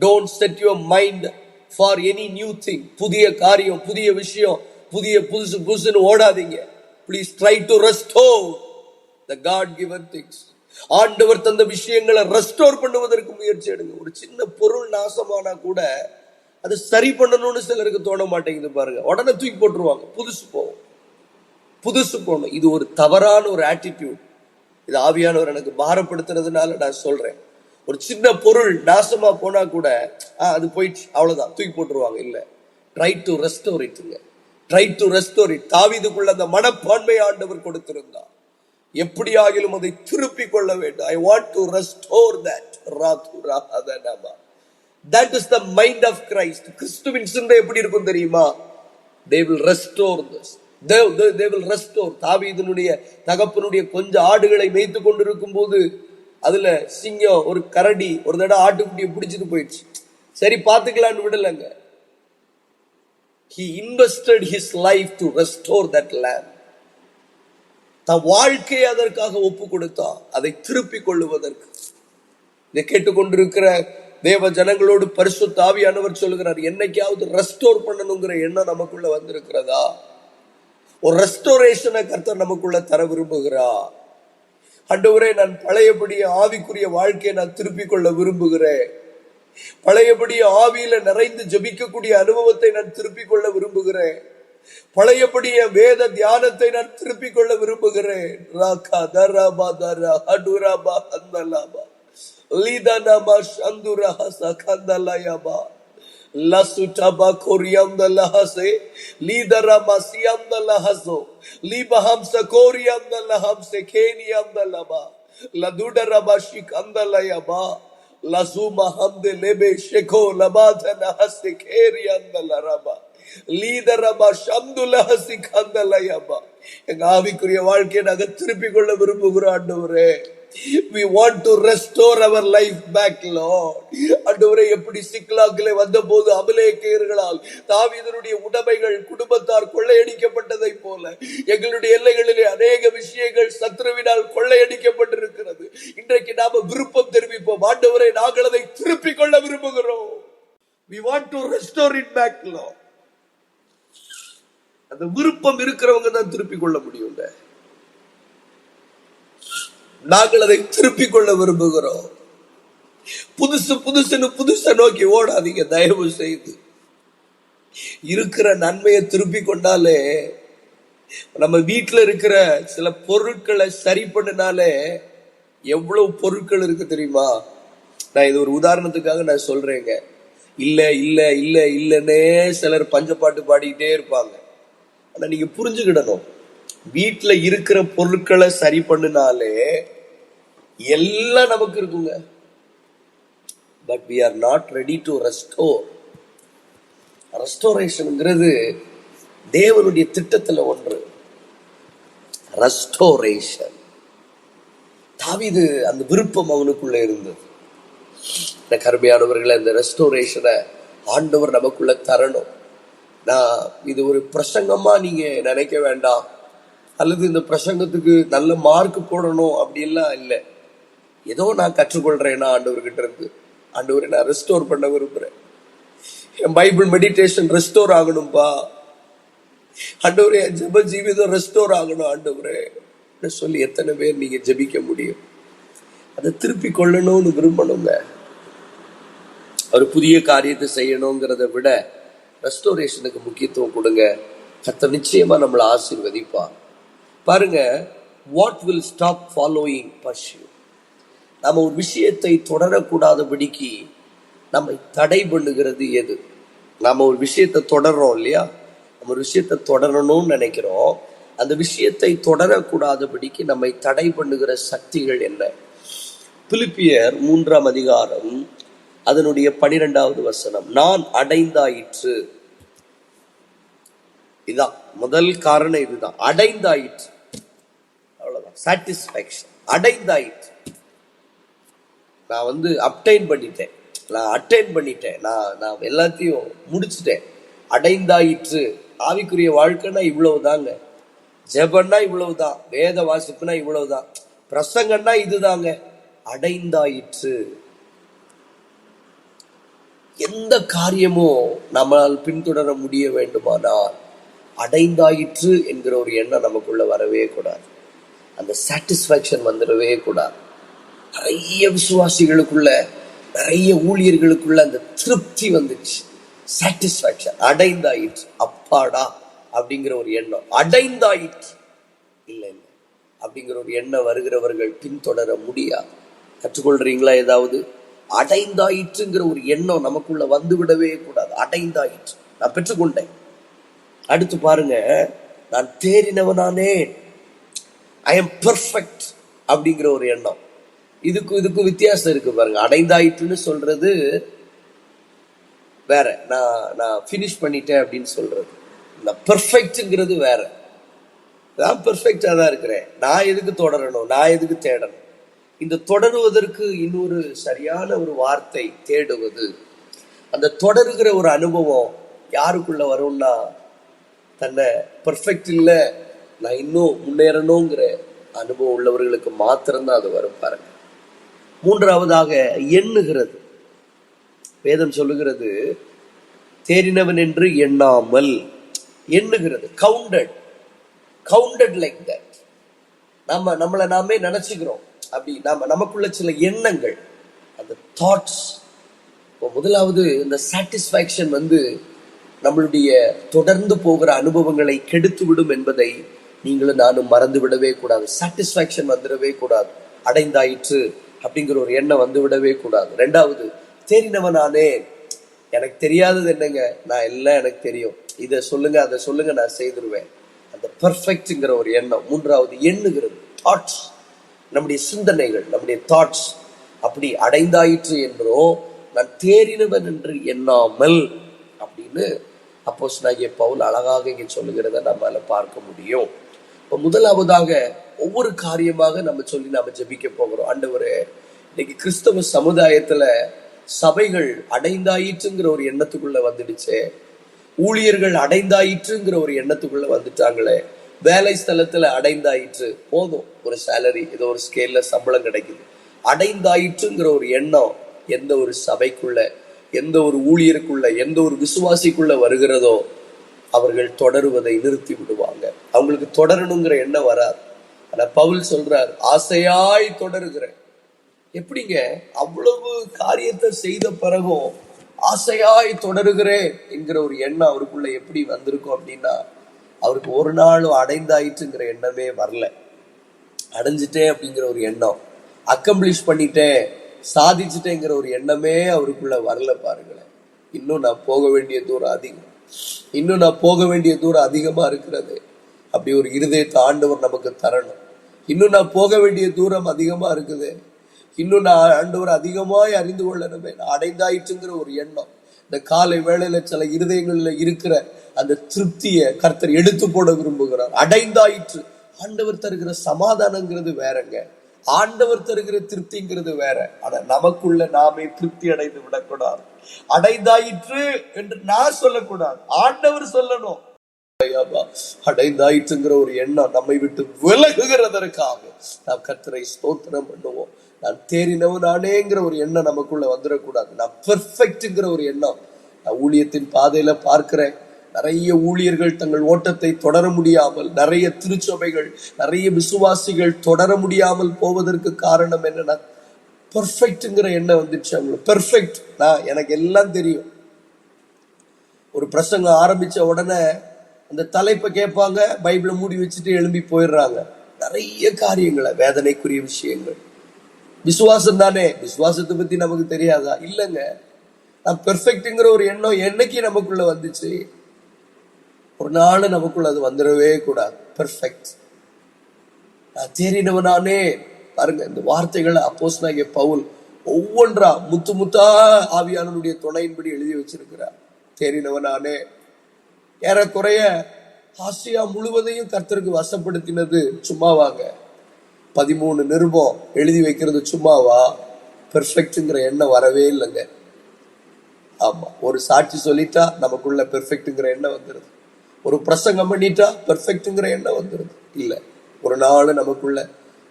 don't set your mind for any new thing. புதிய காரியம், புதிய விஷயம், புதுசுன்னு ஓடாதீங்க. Please try to restore the God given things. ஆண்டவர் தந்த விஷயங்களை ரெஸ்டோர் பண்ணுவதற்கு முயற்சி எடுங்க. ஒரு சின்ன பொருள் நாசமானா கூட அது சரி பண்ணணும்னு சிலருக்கு தோண மாட்டேங்குது பாருங்க. உடனே தூக்கி போட்டுருவாங்க. புதுசு போகணும். இது ஒரு தவறான ஒரு ஆட்டிடியூட். இது ஆவியானவர் எனக்கு பாரப்படுத்துறதுனால நான் சொல்றேன். ஒரு சின்ன பொருள் நாசமா போனா கூட அது போயிடுச்சு, அவ்வளவுதான், தூக்கி போட்டுருவாங்க. இல்ல, ட்ரை டு ரெஸ்டோர் இட்டுங்க. Try to restore it. தாவீதுக்குள்ள அந்த மனப்பான்மை ஆண்டவர் கொடுத்திருந்தார். எப்படியாகிலும் அதை திருப்பி கொள்ள வேண்டும். I want to restore that. That is the mind of Christ. கிறிஸ்துவின் சிந்தை எப்படி இருக்கும் தெரியுமா? They will restore this. They will restore. தாவீதுனுடைய தகப்பனுடைய கொஞ்சம் ஆடுகளை மேய்த்து கொண்டிருக்கும் போது அதுல சிங்கம் ஒரு கரடி ஒரு தடவை ஆட்டுக்குட்டியை பிடிச்சிட்டு போயிடுச்சு. சரி, பாத்துக்கலான்னு விடலங்க. He invested his life to restore that lamb. தன் வாழ்க்கையை அதற்காக ஒப்பு கொடுத்தான், அதை திருப்பி கொள்ளுவதற்கு. இதை கேட்டுக்கொண்டிருக்கிற தேவ ஜனங்களோடு பரிசுத்த ஆவியானவர் சொல்லுகிறார், என்னைக்காவது ரெஸ்டோர் பண்ணணுங்கிற எண்ணம் நமக்குள்ள வந்திருக்கிறதா? ஒரு ரெஸ்டோரேஷனை கர்த்தர் நமக்குள்ள தர விரும்புகிறார். ஆண்டவரே, நான் பழையபடி ஆவிக்குரிய வாழ்க்கையை நான் திருப்பிக் கொள்ள விரும்புகிறேன். பழையபடி ஆவியில நிறைந்து ஜெபிக்கக்கூடிய அனுபவத்தை நான் திருப்பிக் கொள்ள விரும்புகிறேன். பழையபடி வேத தியானத்தை நான் திருப்பிக் கொள்ள விரும்புகிறேன். ராகா தராபா தரா ஹடுராபா அந்தலாபா லீதனாபா சந்துரஹா சகந்தலயபா லசுடபா கோரியம்தலஹசே லீதரமா சியம்தலஹசோ லீபஹம்ச கோரியம்தலஹம்சே கேனியம்தலபா லதுடரபா ஷிகந்தலயபா லசுமா ஹம்தே லெபே ஷெகோ லபாதனஹசே கேரியம்தலரபா லீதரபா ஷம்துலஹசி கந்தலயபா. எங்க ஆவிக்குரிய வாழ்க்கையை நாங்க திருப்பிக் கொள்ள விரும்புகிறோம் ஆண்டவரே. We want to restore our life back, Lord. ஆண்டவரே, எப்படி சிக்லாக்கிலே வந்த போது அமலேக்கியர்களால் தாவீதனுடைய உடைமைகள் குடும்பத்தார் கொள்ளையடிக்கப்பட்டதை போல எங்களுடைய எல்லைகளிலே அநேக விஷயங்கள் சத்ருவினால் கொள்ளையடிக்கப்பட்டிருக்கிறது. இன்றைக்கு நாம விருப்பம் தெரிவிப்போம், ஆண்டவரே, நாங்கள் அதை திருப்பிக் கொள்ள விரும்புகிறோம். We want to restore it back, Lord. அந்த விருப்பம் இருக்கிறவங்க தான் திருப்பிக் கொள்ள முடியும். நாங்கள் அதை திருப்பிக் கொள்ள விரும்புகிறோம். புதுசை நோக்கி ஓடாதீங்க தயவு செய்து. இருக்கிற நன்மையை திருப்பி கொண்டாலே, நம்ம வீட்டுல இருக்கிற சில பொருட்களை சரி பண்ணினாலே எவ்வளவு பொருட்கள் இருக்கு தெரியுமா? நான் இது ஒரு உதாரணத்துக்காக நான் சொல்றேங்க. இல்ல இல்ல இல்ல இல்லன்னே சிலர் பஞ்சப்பாட்டு பாடிக்கிட்டே இருப்பாங்க. ஆனா நீங்க புரிஞ்சுக்கிடணும், வீட்டுல இருக்கிற பொருட்களை சரி பண்ணினாலே எல்லாம் நமக்கு இருக்குங்க. But we are not ready to restore. ரெஸ்டோரேஷன்ங்கிறது தேவனுடைய திட்டத்துல ஒன்று. ரெஸ்டோரேஷன், தாவீது அந்த விருப்பம் அவனுக்குள்ள இருந்தது. கருமையானவர்களை, இந்த ரெஸ்டோரேஷனை ஆண்டவர் நமக்குள்ள தரணும். நான் இது ஒரு பிரசங்கமா நீங்க நினைக்க வேண்டாம், அல்லது இந்த பிரசங்கத்துக்கு நல்ல மார்க் போடணும் அப்படிலாம் இல்லை. ஏதோ நான் கற்றுக்கொள்றேன்னா ஆண்டவர்கிட்ட இருந்து, ஆண்டவரை நான் ரெஸ்டோர் பண்ண விரும்புறேன். என் பைபிள் மெடிடேஷன் ரெஸ்டோர் ஆகணும்பா ஆண்டவரே, என் ஜெப ஜீவிதம் ரெஸ்டோர் ஆகணும் ஆண்டவரே சொல்லி எத்தனை பேர் நீங்க ஜெபிக்க முடியும்? அதை திருப்பி கொள்ளணும்னு விரும்பணுங்க. ஒரு புதிய காரியத்தை செய்யணுங்கிறத விட ரெஸ்டோரேஷனுக்கு முக்கியத்துவம் கொடுங்க. கர்த்தர் நிச்சயமா நம்மளை ஆசீர்வதிப்பார். பாருங்க, what will stop following pursue. நம்ம ஒரு விஷயத்தை தொடரக்கூடாதபடிக்கு நம்மை தடை பண்ணுகிறது எது? நாம ஒரு விஷயத்தை தொடர்றோம் இல்லையா? நம்ம ஒரு விஷயத்தை தொடரணும்னு நினைக்கிறோம். அந்த விஷயத்தை தொடரக்கூடாதபடிக்கு நம்மை தடை பண்ணுகிற சக்திகள் என்ன? பிலிப்பியர் 3ஆம் அதிகாரம் அதனுடைய 12வது வசனம். நான் அடைந்தாயிற்று. இதான் முதல் காரணம், இதுதான் அடைந்தாயிற்று. அவ்வளவுதான், சாட்டிஸ்பேக்ஷன். அடைந்தாயிற்று. நான் அப்டைன் பண்ணிட்டேன், நான் அட்டைன் பண்ணிட்டேன், நான் எல்லாத்தையும் முடிச்சுட்டேன். அடைந்தாயிற்று. ஆவிக்குரிய வாழ்க்கைன்னா இவ்வளவுதாங்க. ஜெபன்னா இவ்வளவுதான், வேத வாசிப்புனா இவ்வளவுதான், பிரசங்கன்னா இதுதாங்க. அடைந்தாயிற்று. எந்த காரியமோ நம்மால் பின்தொடர முடிய வேண்டுமானால் அடைந்தாயிற்று என்கிற ஒரு எண்ணம் நமக்குள்ள வரவே கூடாது. அந்த சாட்டிஸ்பாக்சன் வந்துடவே கூடாது. நிறைய விசுவாசிகளுக்குள்ள, நிறைய ஊழியர்களுக்குள்ள அந்த திருப்தி வந்துச்சு, சாட்டிஸ்பாக்சன். அடைந்தாயிற்று, அப்பாடா அப்படிங்கிற ஒரு எண்ணம். அடைந்தாயிற்று இல்லை இல்லை அப்படிங்கிற ஒரு எண்ணம் வருகிறவர்கள் பின்தொடர முடியாது. கற்றுக்கொள்றீங்களா? ஏதாவது அடைந்தாயிற்றுங்கிற ஒரு எண்ணம் நமக்குள்ள வந்துவிடவே கூடாது. அடைந்தாயிற்று, நான் பெற்றுக்கொண்டேன். அடுத்து பாருங்க, நான் தேறினவனானே, ஐ எம் பெர்ஃபெக்ட் அப்படிங்கிற ஒரு எண்ணம். இதுக்கும் வித்தியாசம் இருக்கு பாருங்க. அடைந்தாயிற்றுன்னு சொல்றது வேற, நான் ஃபினிஷ் பண்ணிட்டேன் அப்படின்னு சொல்றது. நான் பெர்ஃபெக்ட்ங்கிறது வேற. நான் பெர்ஃபெக்டா தான் இருக்கிறேன், நான் எதுக்கு தொடரணும், நான் எதுக்கு தேடணும்? இந்த தொடருவதற்கு இன்னொரு சரியான ஒரு வார்த்தை தேடுவது. அந்த தொடருகிற ஒரு அனுபவம் யாருக்குள்ள வரும்னா, தன்னை பெர்ஃபெக்ட் இல்லை, நான் இன்னும் முன்னேறணுங்கிற அனுபவம் உள்ளவர்களுக்கு மாத்திரம்தான் அது வரும். பாருங்க. மூன்றாவதாக எண்ணுகிறது. வேதம் சொல்லுகிறது, தேறினவன் என்று எண்ணாமல் எண்ணுகிறது. Counted like that. நம்மளை நாமே நினைச்சுக்கிறோம் அப்படி. நமக்குள்ள சில எண்ணங்கள், அந்த தாட்ஸ். முதலாவது, இந்த சாட்டிஸ்பாக்சன் நம்மளுடைய தொடர்ந்து போகிற அனுபவங்களை கெடுத்து விடும் என்பதை நீங்களும் நானும் மறந்து விடவே கூடாது. சாட்டிஸ்பாக்சன் வந்துடவே கூடாது. அடைந்தாயிற்று அப்படிங்கிற ஒரு எண்ணம் விடவே கூடாது. ரெண்டாவது, தேறினவனானே, எனக்கு தெரியாதது என்னங்க, நான் எல்லாம் எனக்கு தெரியும், இதை சொல்லுங்க அதை சொல்லுங்க நான் செய்திருவேன். அந்த பெர்ஃபெக்ட்ங்கிற ஒரு எண்ணம். மூன்றாவது, எண்ணுகிறது, தாட்ஸ். நம்முடைய சிந்தனைகள், நம்முடைய தாட்ஸ். அப்படி அடைந்தாயிற்று என்றோ நான் தேறினவன் என்று எண்ணாமல் அப்படின்னு அப்போஸ்தலனாகிய பவுல் அழகாக இங்கே சொல்லுகிறத நம்மால பார்க்க முடியும். இப்போ முதலாவதாக ஒவ்வொரு காரியமாக நம்ம சொல்லி நாம ஜெபிக்க போகிறோம். ஆண்டவரே, இன்னைக்கு கிறிஸ்தவ சமுதாயத்துல சபைகள் அடைந்தாயிற்றுங்கிற ஒரு எண்ணத்துக்குள்ள வந்துடுச்சே, ஊழியர்கள் அடைந்தாயிற்றுங்கிற ஒரு எண்ணத்துக்குள்ள வந்துட்டாங்களே, வேலை ஸ்தலத்துல அடைந்தாயிற்று, போதும் ஒரு சேலரி, ஏதோ ஒரு ஸ்கேல்ல சம்பளம் கிடைக்குது, அடைந்தாயிற்றுங்கிற ஒரு எண்ணம் எந்த ஒரு சபைக்குள்ள, எந்த ஒரு ஊழியருக்குள்ள, எந்த ஒரு விசுவாசிக்குள்ள வருகிறதோ அவர்கள் தொடருவதை நிறுத்தி விடுவாங்க. அவங்களுக்கு தொடரணுங்கிற எண்ணம் வராது. ஆனா பவுல் சொல்றார், ஆசையாய் தொடருகிறேன். எப்படிங்க அவ்வளவு காரியத்தை செய்த பிறகும் ஆசையாய் தொடருகிறேன் என்கிற ஒரு எண்ணம் அவருக்குள்ள எப்படி வந்திருக்கும் அப்படின்னா, அவருக்கு ஒரு நாளும் அடைந்தாயிற்றுங்கிற எண்ணமே வரல. அடைஞ்சிட்டேன் அப்படிங்கிற ஒரு எண்ணம், அக்கம்ப்ளிஷ் பண்ணிட்டேன், சாதிச்சுட்டேங்கிற ஒரு எண்ணமே அவருக்குள்ள வரல. பாருங்களேன், இன்னும் நான் போக வேண்டிய தூரம் அதிகம், இன்னும் நான் போக வேண்டிய தூரம் அதிகமா இருக்கிறது. அப்படி ஒரு இருதயத்தை ஆண்டவர் நமக்கு தரணும். இன்னும் நான் போக வேண்டிய தூரம் அதிகமா இருக்குது, இன்னும் நான் ஆண்டவர் அதிகமாய் அறிந்து கொள்ளணுமே, நான் அடைந்தாயிற்றுங்கிற ஒரு எண்ணம். இந்த காலை வேளையில சில இருதயங்கள்ல இருக்கிற அந்த திருப்தியை கர்த்தர் எடுத்து போட விரும்புகிறார். அடைந்தாயிற்று, ஆண்டவர் தருகிற சமாதானங்கிறது வேறங்க, ஆண்டவர் தருகிற திருப்திங்கிறது வேற. ஆனா நமக்குள்ள நாமே திருப்தி அடைந்து விடக்கூடாது. அடைந்தாயிற்று என்று நான் சொல்லக்கூடாது, ஆண்டவர் சொல்லணும். அடைந்தாயிற்றுங்கிற ஒரு எண்ணம் நம்மை விட்டு விலகுகிறதற்காக நாம் கர்த்தரை ஸ்தோத்திரம் பண்ணுவோம். நான் தேறினவனானேங்கிற ஒரு எண்ணம் நமக்குள்ள வந்துடக்கூடாது. நான் பெர்ஃபெக்ட்ங்கிற ஒரு எண்ணம். நான் ஊழியத்தின் பாதையில பார்க்கிறேன், நிறைய ஊழியர்கள் தங்கள் ஓட்டத்தை தொடர முடியாமல், நிறைய திருச்சபைகள், நிறைய விசுவாசிகள் தொடர முடியாமல் போவதற்கு காரணம் என்னன்னா, பெர்ஃபெக்ட்ங்கிற எண்ணம் வந்துச்சு அவங்களுக்கு. பெர்ஃபெக்ட், நான் எனக்கு எல்லாம் தெரியும். ஒரு பிரசங்கம் ஆரம்பிச்ச உடனே அந்த தலைப்பை கேட்பாங்க, பைபிளை மூடி வச்சுட்டு எழும்பி போயிடுறாங்க. நிறைய காரியங்களை, வேதனைக்குரிய விஷயங்கள். விசுவாசம் தானே, விசுவாசத்தை பத்தி நமக்கு தெரியாதா? இல்லைங்க, நான் பெர்ஃபெக்ட்ங்கிற ஒரு எண்ணம் என்னைக்கு நமக்குள்ள வந்துச்சு? ஒரு நாள் நமக்குள்ள அது வந்துடவே கூடாது. பெர்ஃபெக்ட், நான் தேறினவனானே. பாருங்க, இந்த வார்த்தைகளை அப்போஸ்தலனாகிய பவுல் ஒவ்வொன்றா முத்து முத்தா ஆவியானவருடைய துணையின்படி எழுதி வச்சிருக்கிறார். தேறினவனானே. ஏறக்குறைய ஆசியா முழுவதையும் கர்த்தருக்கு வசப்படுத்தினது சும்மாவாங்க? 13 நிருபம் எழுதி வைக்கிறது சும்மாவா? பெர்ஃபெக்ட்ங்கிற எண்ணம் வரவே இல்லைங்க. ஆமா, ஒரு சாட்சி சொல்லிட்டா நமக்குள்ள பெர்ஃபெக்ட்ங்கிற எண்ணம் வந்துருது. ஒரு பிரசங்கம் பண்ணிட்டா பெர்ஃபெக்ட்ங்கிற எண்ணம் வந்துருது. இல்ல, ஒரு நாள் நமக்குள்ள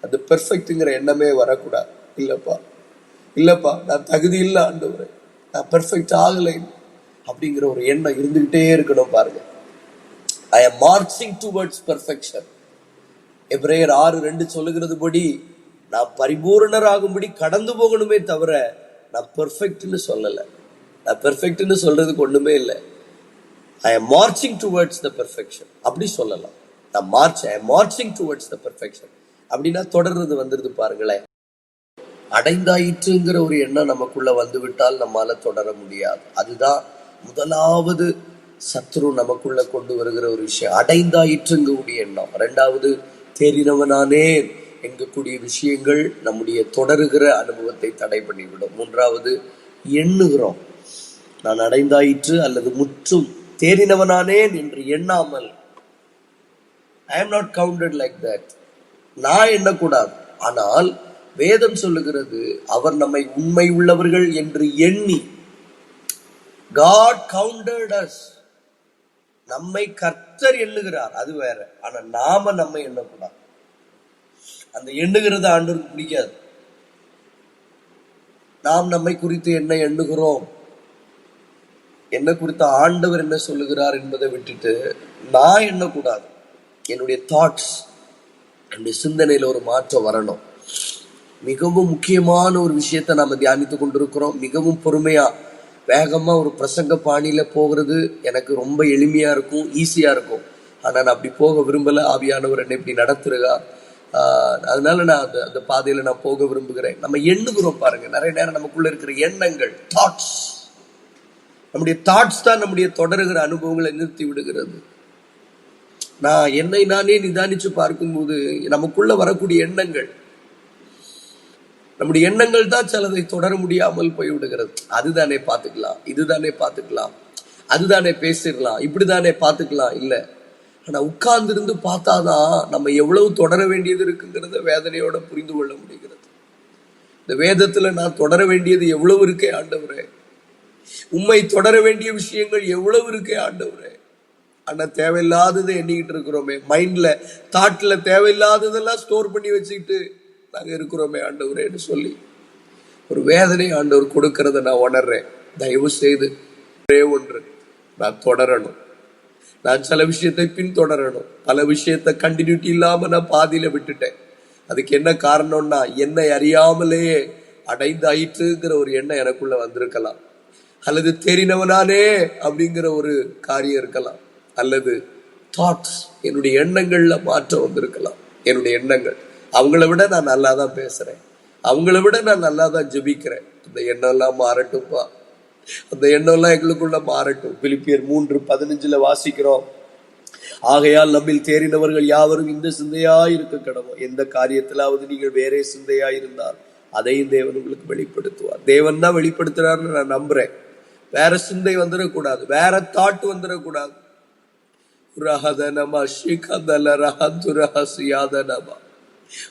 அந்த பெர்ஃபெக்ட்ங்கிற எண்ணமே வரக்கூடாது. இல்லப்பா நான் தகுதி இல்லை ஆண்டவரே, நான் பெர்ஃபெக்ட் ஆகலை அப்படிங்கிற ஒரு எண்ணம் இருந்துகிட்டே இருக்கணும். பாருங்க, ஐ am marching towards perfection. எபிரேயர் 6:2 சொல்லுகிறது படி நான் பரிபூரணராகும்படி கடந்து போகணுமே தவிர நான் பெர்ஃபெக்ட்னு சொல்லலை. நான் பெர்ஃபெக்ட்னு சொல்றதுக்கு ஒண்ணுமே இல்லை. ஐ am marching towards the perfection அப்படி சொல்லலாம். ஐ am marching towards the perfection அப்படின்னா தொடர்றது வந்துருது. பாருங்களேன், அடைந்தாயிற்றுங்கிற ஒரு எண்ணம் நமக்குள்ள வந்து விட்டால் நம்மால தொடர முடியாது. அதுதான் முதலாவது சத்ரு நமக்குள்ள கொண்டு வருகிற ஒரு விஷயம், அடைந்தாயிற்றுங்கக்கூடிய எண்ணம். இரண்டாவது, தேறினவனானே என்கக்கூடிய விஷயங்கள் நம்முடைய தொடருகிற அனுபவத்தை தடை பண்ணிவிடும். மூன்றாவது, எண்ணுகிறோம். நான் அடைந்தாயிற்று அல்லது முற்றும் தேறினவனானேன் என்று எண்ணாமல், ஐ am not counted like that, நான் எண்ணக்கூடாது. ஆனால் வேதம் சொல்லுகிறது, அவர் நம்மை உண்மை உள்ளவர்கள் என்று எண்ணி, God counted us, நம்மை கர்த்தர் எண்ணுகிறார், அது வேற. ஆனா நாம நம்ம எண்ணக்கூடாது. அந்த எண்ணுகிறது ஆண்டவருக்கு பிடிக்காது. நாம் நம்மை குறித்து என்ன எண்ணுகிறோம், என்ன குறித்த ஆண்டவர் என்ன சொல்லுகிறார் என்பதை விட்டுட்டு நான் எண்ணக்கூடாது. என்னுடைய தாட்ஸ், என்னுடைய சிந்தனையில ஒரு மாற்றம் வரணும். மிகவும் முக்கியமான ஒரு விஷயத்தை நாம தியானித்து கொண்டிருக்கிறோம். மிகவும் பொறுமையா, வேகமா ஒரு பிரசங்க பாணியில போகிறது எனக்கு ரொம்ப எளிமையா இருக்கும், ஈஸியா இருக்கும். ஆனா நான் அப்படி போக விரும்பல. ஆவியானவர் என்னை இப்படி நடத்துகிறார். அதனால நான் அந்த பாதையில நான் போக விரும்புகிறேன். நம்ம எண்ணுகிறோம். பாருங்க, நிறைய நேரம் நமக்குள்ள இருக்கிற எண்ணங்கள், தாட்ஸ், நம்முடைய தாட்ஸ் தான் நம்முடைய தொடருகிற அனுபவங்களை நிறுத்தி விடுகிறது. நான் என்னை நானே நிதானிச்சு பார்க்கும்போது நமக்குள்ள வரக்கூடிய எண்ணங்கள், நம்முடைய எண்ணங்கள் தான் சிலதை தொடர முடியாமல் போய்விடுகிறது. அதுதானே பார்த்துக்கலாம், இதுதானே பார்த்துக்கலாம், அதுதானே பேசிடலாம், இப்படிதானே பார்த்துக்கலாம். இல்லை, ஆனா உட்கார்ந்து இருந்து பார்த்தாதான் நம்ம எவ்வளவு தொடர வேண்டியது இருக்குங்கிறத வேதனையோட புரிந்து கொள்ள முடிகிறது. இந்த வேதத்துல நான் தொடர வேண்டியது எவ்வளவு இருக்கே ஆண்டவரே, உம்மை தொடர வேண்டிய விஷயங்கள் எவ்வளவு இருக்கே ஆண்டவரே. ஆனா தேவையில்லாததை எண்ணிக்கிட்டு இருக்கிறோமே, மைண்ட்ல தாட்ல தேவையில்லாததெல்லாம் ஸ்டோர் பண்ணி வச்சுக்கிட்டு நாங்க இருக்கிறோமே ஆண்டவரேன்னு சொல்லி ஒரு வேதனை ஆண்டவர் கொடுக்கறத நான் உணர்றேன். தயவு செய்து ஒரே ஒன்று, நான் தொடரணும். நான் சில விஷயத்தை பின்தொடரணும். பல விஷயத்தை கண்டினியூட்டி இல்லாம நான் பாதியில விட்டுட்டேன். அதுக்கு என்ன காரணம்னா, என்னை அறியாமலேயே அடைந்தாயிற்றுங்கிற ஒரு எண்ணம் எனக்குள்ள வந்திருக்கலாம், அல்லது தெரிந்தவனானே அப்படிங்கிற ஒரு காரியம் இருக்கலாம், அல்லது தாட்ஸ், என்னுடைய எண்ணங்கள்ல மாற்றம் வந்திருக்கலாம். என்னுடைய எண்ணங்கள், அவங்கள விட நான் நல்லா தான் பேசுறேன், அவங்கள விட நான் நல்லா தான் ஜெபிக்கிறேன். அந்த எண்ணம் எல்லாம் மாறட்டும்பா, அந்த எண்ணம் எல்லாம் எங்களுக்குள்ள மாறட்டும். பிலிப்பியர் 3:15 வாசிக்கிறோம், ஆகையால் நம்மில் தேறினவர்கள் யாவரும் இந்த சிந்தையாய் இருக்க கடவும். எந்த காரியத்திலாவது நீங்கள் வேறே சிந்தையாய் இருந்தால் அதையும் தேவன் உங்களுக்கு வெளிப்படுத்துவார். தேவன் தான் வெளிப்படுத்துறாருன்னு நான் நம்புறேன். வேற சிந்தை வந்துடக்கூடாது, வேற தாட் வந்துடக்கூடாது.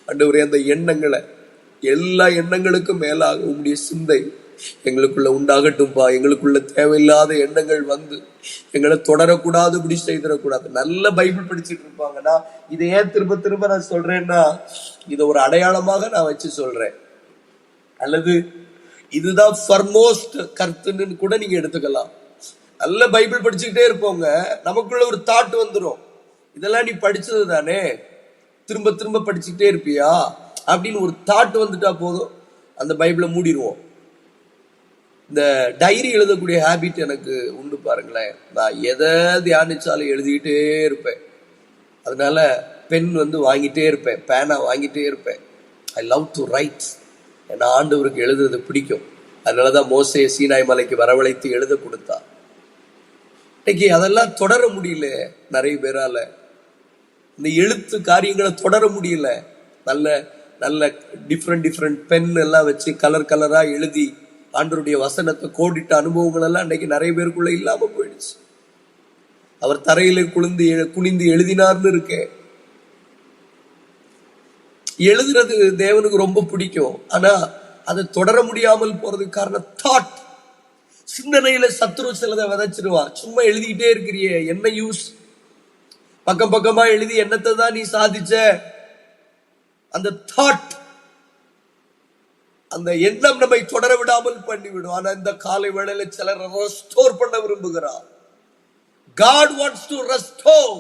ஆண்டவரே, அந்த எண்ணங்களை, எல்லா எண்ணங்களுக்கும் மேலாக உங்களுடைய சிந்தை எங்களுக்குள்ள உண்டாகட்டும்பா. எங்களுக்குள்ள தேவையில்லாத எண்ணங்கள் வந்து எங்களை தொடரக்கூடாது, இப்படி செய்திடக்கூடாது. நல்ல பைபிள் படிச்சுட்டு இருப்பாங்கன்னா, இதை ஏன் திரும்ப திரும்ப நான் சொல்றேன்னா, இதை ஒரு அடையாளமாக நான் வச்சு சொல்றேன், அல்லது இதுதான் ஃபர்மோஸ்ட் கருத்துன்னு கூட நீங்க எடுத்துக்கலாம். நல்ல பைபிள் படிச்சுக்கிட்டே இருப்போங்க, நமக்குள்ள ஒரு தாட் வந்துடும், இதெல்லாம் நீ படிச்சது தானே, திரும்ப திரும்ப படிச்சுக்கிட்டே இருப்பியா அப்படின்னு ஒரு தாட் வந்துட்டா போதும், அந்த பைபிளை மூடிடுவோம். இந்த டைரி எழுதக்கூடிய ஹேபிட் எனக்கு உண்டு பாருங்களேன். நான் எதை தியானிச்சாலும் எழுதிக்கிட்டே இருப்பேன். அதனால பென் வாங்கிட்டே இருப்பேன், பேனா வாங்கிட்டே இருப்பேன். I love to right. ஏன்னா ஆண்டவருக்கு எழுதுறது பிடிக்கும். அதனாலதான் மோசே சீனாய் மலைக்கு வரவழைத்து எழுத கொடுத்தா. இன்னைக்கு அதெல்லாம் தொடர முடியல நிறைய பேரால. இந்த எழுத்து காரியங்களை தொடர முடியல. நல்ல நல்ல டிஃப்ரெண்ட் பென் எல்லாம் வச்சு கலர் கலரா எழுதி ஆண்டவருடைய வசனத்தை கோடிட்ட அனுபவங்கள் எல்லாம் இன்னைக்கு நிறைய பேருக்குள்ள இல்லாம போயிடுச்சு. அவர் தரையில குனிந்து எழுதினார்னு இருக்கேன். எழுதுறது தேவனுக்கு ரொம்ப பிடிக்கும். ஆனா அதை தொடர முடியாமல் போறதுக்கு காரணம் தாட். சிந்தனையில சத்துரு சிலதை விதைச்சிருவான். சும்மா எழுதிக்கிட்டே இருக்கிறியே, என்ன யூஸ்? பக்கம் பக்கமா எழுதி என்னத்தை தான் நீ சாதிச்ச? அந்த தாட், அந்த எண்ணம் நம்மை தொடர விடாமல் பண்ணிவிடும். ஆனா இந்த காலை வேளையில சிலர் ரெஸ்டோர் பண்ண விரும்புகிறார். God wants to restore.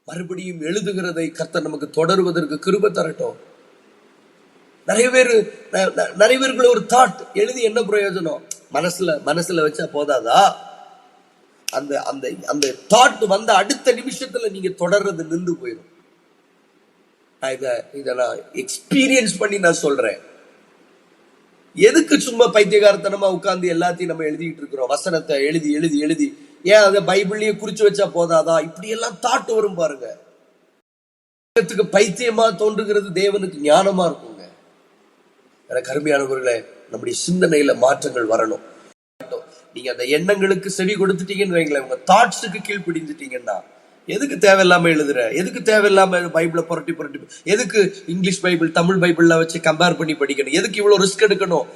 மறுபடியும் எழுதுகிறதை கர்த்தர் நமக்கு தொடருவதற்கு கிருபை தரட்டும். நிறைய பேருக்குள்ள ஒரு தாட், எழுதி என்ன பிரயோஜனம்? மனசுல வச்சா போதாதா? அந்த அந்த அந்த தாட் வந்த அடுத்த நிமிஷத்துல நீங்க தொடர்றது நின்று போயிடும். இதை நான் எக்ஸ்பீரியன்ஸ் பண்ணி நான் சொல்றேன். எதுக்கு சும்மா பைத்தியகாரத்தனமா உட்கார்ந்து எல்லாத்தையும் நம்ம எழுதிட்டு இருக்கிறோம்? வசனத்தை எழுதி எழுதி எழுதி ஏன் அதை பைபிள்லயே குறிச்சு வச்சா போதாதா? இப்படி எல்லாம் தாட் வரும் பாருங்க. பைத்தியமா தோன்றுகிறது தேவனுக்கு ஞானமா இருக்குங்க. எனக்கு அருமையானவர்களே, நம்முடைய சிந்தனையில மாற்றங்கள் வரணும். நீங்க அந்த எண்ணங்களுக்கு செவி கொடுத்துட்டீங்கன்னு வைங்களேன், உங்க தாட்ஸுக்கு கீழ் பிடிஞ்சிட்டீங்கன்னா, எதுக்கு தேவையில்லாம எழுதுற? எதுக்கு தேவையில்லாம பைபிளை புரட்டி எதுக்கு இங்கிலீஷ் பைபிள் தமிழ் பைபிள்ல வச்சு கம்பேர் பண்ணி படிக்கணும்? எதுக்கு இவ்வளவு ரிஸ்க் எடுக்கணும்?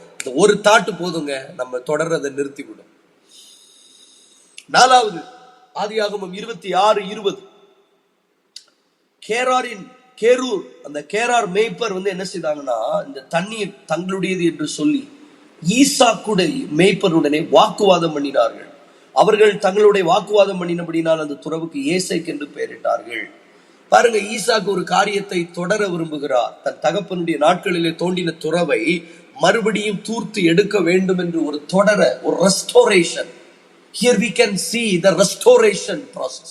ஒரு தாட்டு போதுங்க, நம்ம தொடர்றதை நிறுத்தி விடும். 4வது ஆதியாகமம் 26:20. கேரூர், அந்த கேரார் மேய்ப்பர் என்ன செய்தாங்கன்னா, இந்த தண்ணீர் தங்களுடையது என்று சொல்லி ஈசாக்குடைய மேய்ப்பருடனே வாக்குவாதம் பண்ணினார்கள். அவர்கள் தங்களுடைய வாக்குவாதம் பண்ணினபடினால் அந்த துறவுக்கு ஏசேக் என்று பெயரிட்டார்கள். பாருங்க, ஈசாக்கு ஒரு காரியத்தை தொடர விரும்புகிறார். தன் தகப்பனுடைய நாட்களிலே தோண்டின துறவை மறுபடியும் தூர்த்து எடுக்க வேண்டும் என்று ஒரு தொடர, ஒரு restoration. Here we can see the restoration process.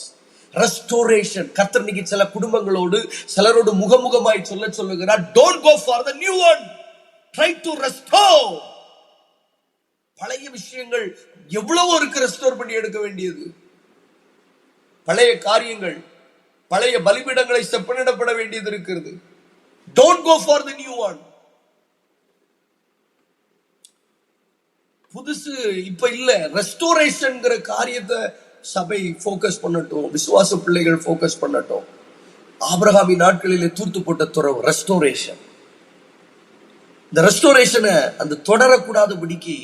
Restoration. கர்த்தர் இன்னைக்கு சில குடும்பங்களோடு, சிலரோடு முகமுகமாய் சொல்லுகிறார், don't go for the new one, try to restore. பழைய விஷயங்கள் எவ்வளவோ இருக்கு ரெஸ்டோர் பண்ணி எடுக்க வேண்டியது. பழைய காரியங்கள், பழைய பலிபீடங்களை செப்பனிடப்பட வேண்டியது இருக்கிறது. don't go for the new one. புதுசு இப்ப இல்ல. ரெஸ்டோரேஷன்ங்கிற காரியத்தை சபை போக்கஸ் பண்ணட்டும், விசுவாச பிள்ளைகள் போக்கஸ் பண்ணட்டும். ஆபிரகாமின் நாட்களிலே தூர்த்து போட்ட துறவு ரெஸ்டோரேஷன். இந்த ரெஸ்டோரேஷனை அந்த தொடரக்கூடாதபடிக்கு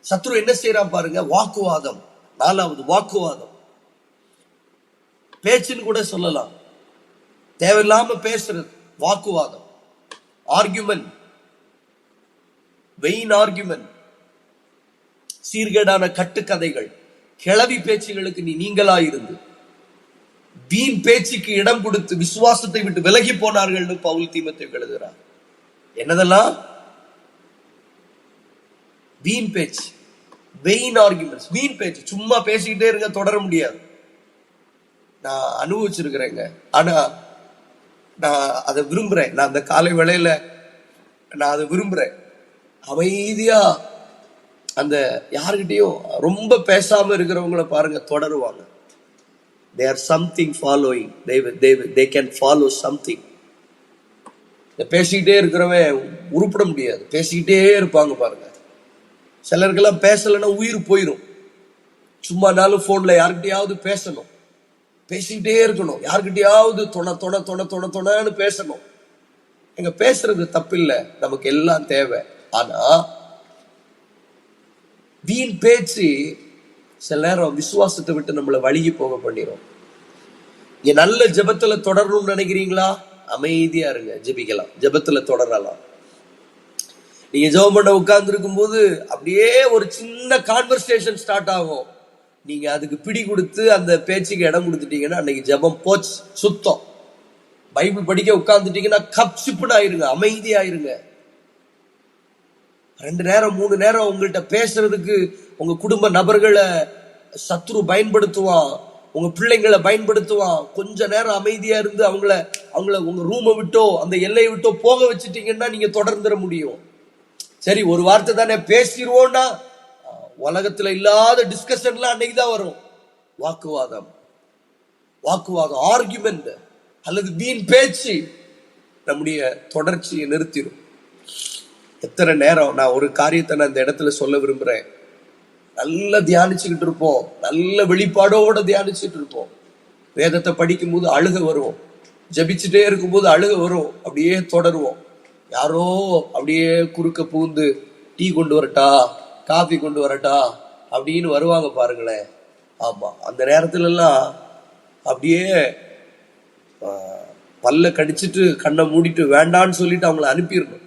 சத்ரு என்ன செய்யறான் பாருங்க, வாக்குவாதம். 4வது வாக்குவாதம். பேச்சுன்னு கூட சொல்லலாம், தேவையில்லாம பேசுறது வாக்குவாதம், ஆர்குமெண்ட், வெயின் ஆர்குமெண்ட், சீர்கேடான கட்டுக்கதைகள், கிளவி பேச்சுகளுக்கு நீங்களாயிருந்து வீண் பேச்சுக்கு இடம் கொடுத்து விசுவாசத்தை விட்டு விலகி போனார்கள் பவுல் தீமோத்தேயுவுக்கு எழுதுகிறார். என்னதெல்லாம்? வீண் பேச்சு, வெயின் ஆர்குமெண்ட்ஸ், வீண் பேச்சு. சும்மா பேசிக்கிட்டே இருங்க, தொடர முடியாது. நான் அனுபவிச்சிருக்கிறேங்க. ஆனா நான் அதை விரும்புறேன். நான் அந்த காலை வேளையில நான் அதை விரும்புறேன். அமைதியா அந்த யாருக்கிட்டையும் ரொம்ப பேசாம இருக்கிறவங்கள பாருங்க, தொடருவாங்க. They are something following. They can follow something. பேசிக்கிட்டே இருக்கிறவன் உருப்பிட முடியாது. பேசிக்கிட்டே இருப்பாங்க பாருங்க. சிலருக்கெல்லாம் பேசலைன்னா உயிர் போயிடும். சும்மானாலும் போன்ல யாருக்கிட்டையாவது பேசணும், பேசிக்கிட்டே இருக்கணும், யாருக்கிட்டையாவது தொணன்னு பேசணும். எங்க பேசுறது தப்பில்லை, நமக்கு எல்லாம் தேவை. ஆனா வீண் பேச்சு சில நேரம் விசுவாசத்தை விட்டு நம்மளை வழுகி போக பண்ணிடும். இங்க நல்ல ஜெபத்துல தொடரணும்னு நினைக்கிறீங்களா? அமைதியா இருங்க, ஜெபிக்கலாம், ஜெபத்துல தொடரலாம். நீங்க ஜெபம் பண்ண உட்கார்ந்து இருக்கும் போது அப்படியே ஒரு சின்ன கான்வர்சேஷன் ஸ்டார்ட் ஆகும். நீங்க அதுக்கு பிடி கொடுத்து அந்த பேச்சுக்கு இடம் கொடுத்துட்டீங்கன்னா அன்னைக்கு ஜெபம் போச்சு, சுத்தம். பைபிள் படிக்க உட்கார்ந்துட்டீங்கன்னா கப் சிப்புன்னு ஆயிருங்க, அமைதியாயிருங்க. 2 நேரம் 3 நேரம் உங்கள்கிட்ட பேசுறதுக்கு உங்க குடும்ப நபர்களை சத்ரு பயன்படுத்துவான், உங்க பிள்ளைங்களை பயன்படுத்துவான். கொஞ்ச நேரம் அமைதியா இருந்து அவங்கள உங்க ரூமை விட்டோ அந்த எல்லையை விட்டோ போக வச்சுட்டீங்கன்னா நீங்க தொடர்ந்துட முடியும். சரி, ஒரு வார்த்தை தானே பேசிடுவோம்னா உலகத்துல இல்லாத டிஸ்கஷன்லாம் அன்னைக்குதான் வரும். வாக்குவாதம், ஆர்குமெண்ட் அல்லது வீண் பேச்சு நம்முடைய தொடர்ச்சியை நிறுத்திடும். எத்தனை நேரம் நான் ஒரு காரியத்தை நான் இந்த இடத்துல சொல்ல விரும்புறேன். நல்லா தியானிச்சுக்கிட்டு இருப்போம், நல்ல வெளிப்பாடோட தியானிச்சுட்டு இருப்போம். வேதத்தை படிக்கும் போது அழுக வரும், ஜபிச்சுட்டே இருக்கும் போது அழுக வரும். அப்படியே தொடருவோம். யாரோ அப்படியே குறுக்க பூந்து டீ கொண்டு வரட்டா, காஃபி கொண்டு வரட்டா அப்படின்னு வருவாங்க பாருங்களேன். ஆமா, அந்த நேரத்துல எல்லாம் அப்படியே பல்ல கடிச்சிட்டு கண்ணை மூடிட்டு வேண்டான்னு சொல்லிட்டு அவங்கள அனுப்பிடணும்.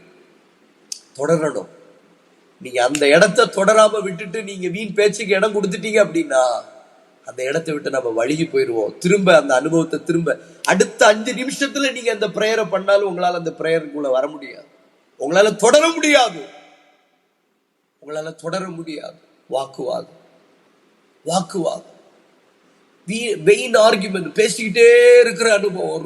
தொடரணும். நீங்க அந்த இடத்த தொடராம விட்டுட்டு நீங்க வீண் பேச்சுக்கு இடம் கொடுத்துட்டீங்க அப்படின்னா அந்த இடத்தை விட்டு நம்ம வழுகி போயிடுவோம். திரும்ப அந்த அனுபவத்தை திரும்ப அடுத்த 5 நிமிஷத்துல நீங்க அந்த பிரேயரை பண்ணாலும் உங்களால அந்த பிரேயருக்குள்ள வர முடியாது, உங்களால தொடர முடியாது, வாக்குவாதம், வெயின் ஆர்குமெண்ட், பேசிக்கிட்டே இருக்கிற அனுபவம்.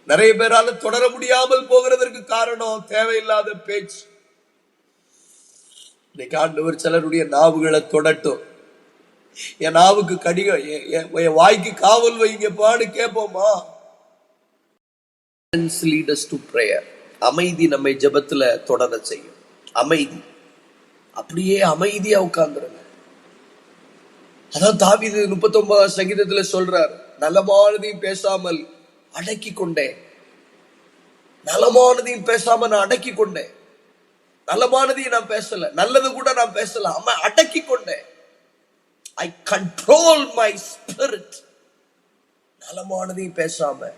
நிறைய பேரால தொடர முடியாமல் போகிறதற்கு காரணம் தேவையில்லாத பேச்சு. இன்னைக்கு ஆண்டவர் சிலருடைய நாவுகளை தொடட்டும். என் நாவுக்கு என் வாய்க்கு காவல் வைங்க பாடு கேட்போமா? Lead us to prayer. அமைதி நம்மை ஜெபத்துல தொடர செய்யும். அமைதி, அப்படியே அமைதியா உட்கார்ந்துருங்க. அதான் தாவீது 39 சங்கீதத்துல சொல்றார், நலமானதையும் பேசாமல் அடக்கி கொண்டேன். நலமானதையும் பேசாம நான் அடக்கி கொண்டேன். நலமானதையும் நான் பேசல, நல்லது கூட நான் பேசல, அடக்கி கொண்டேன். I control my spirit. நலமானதையும் பேசாம.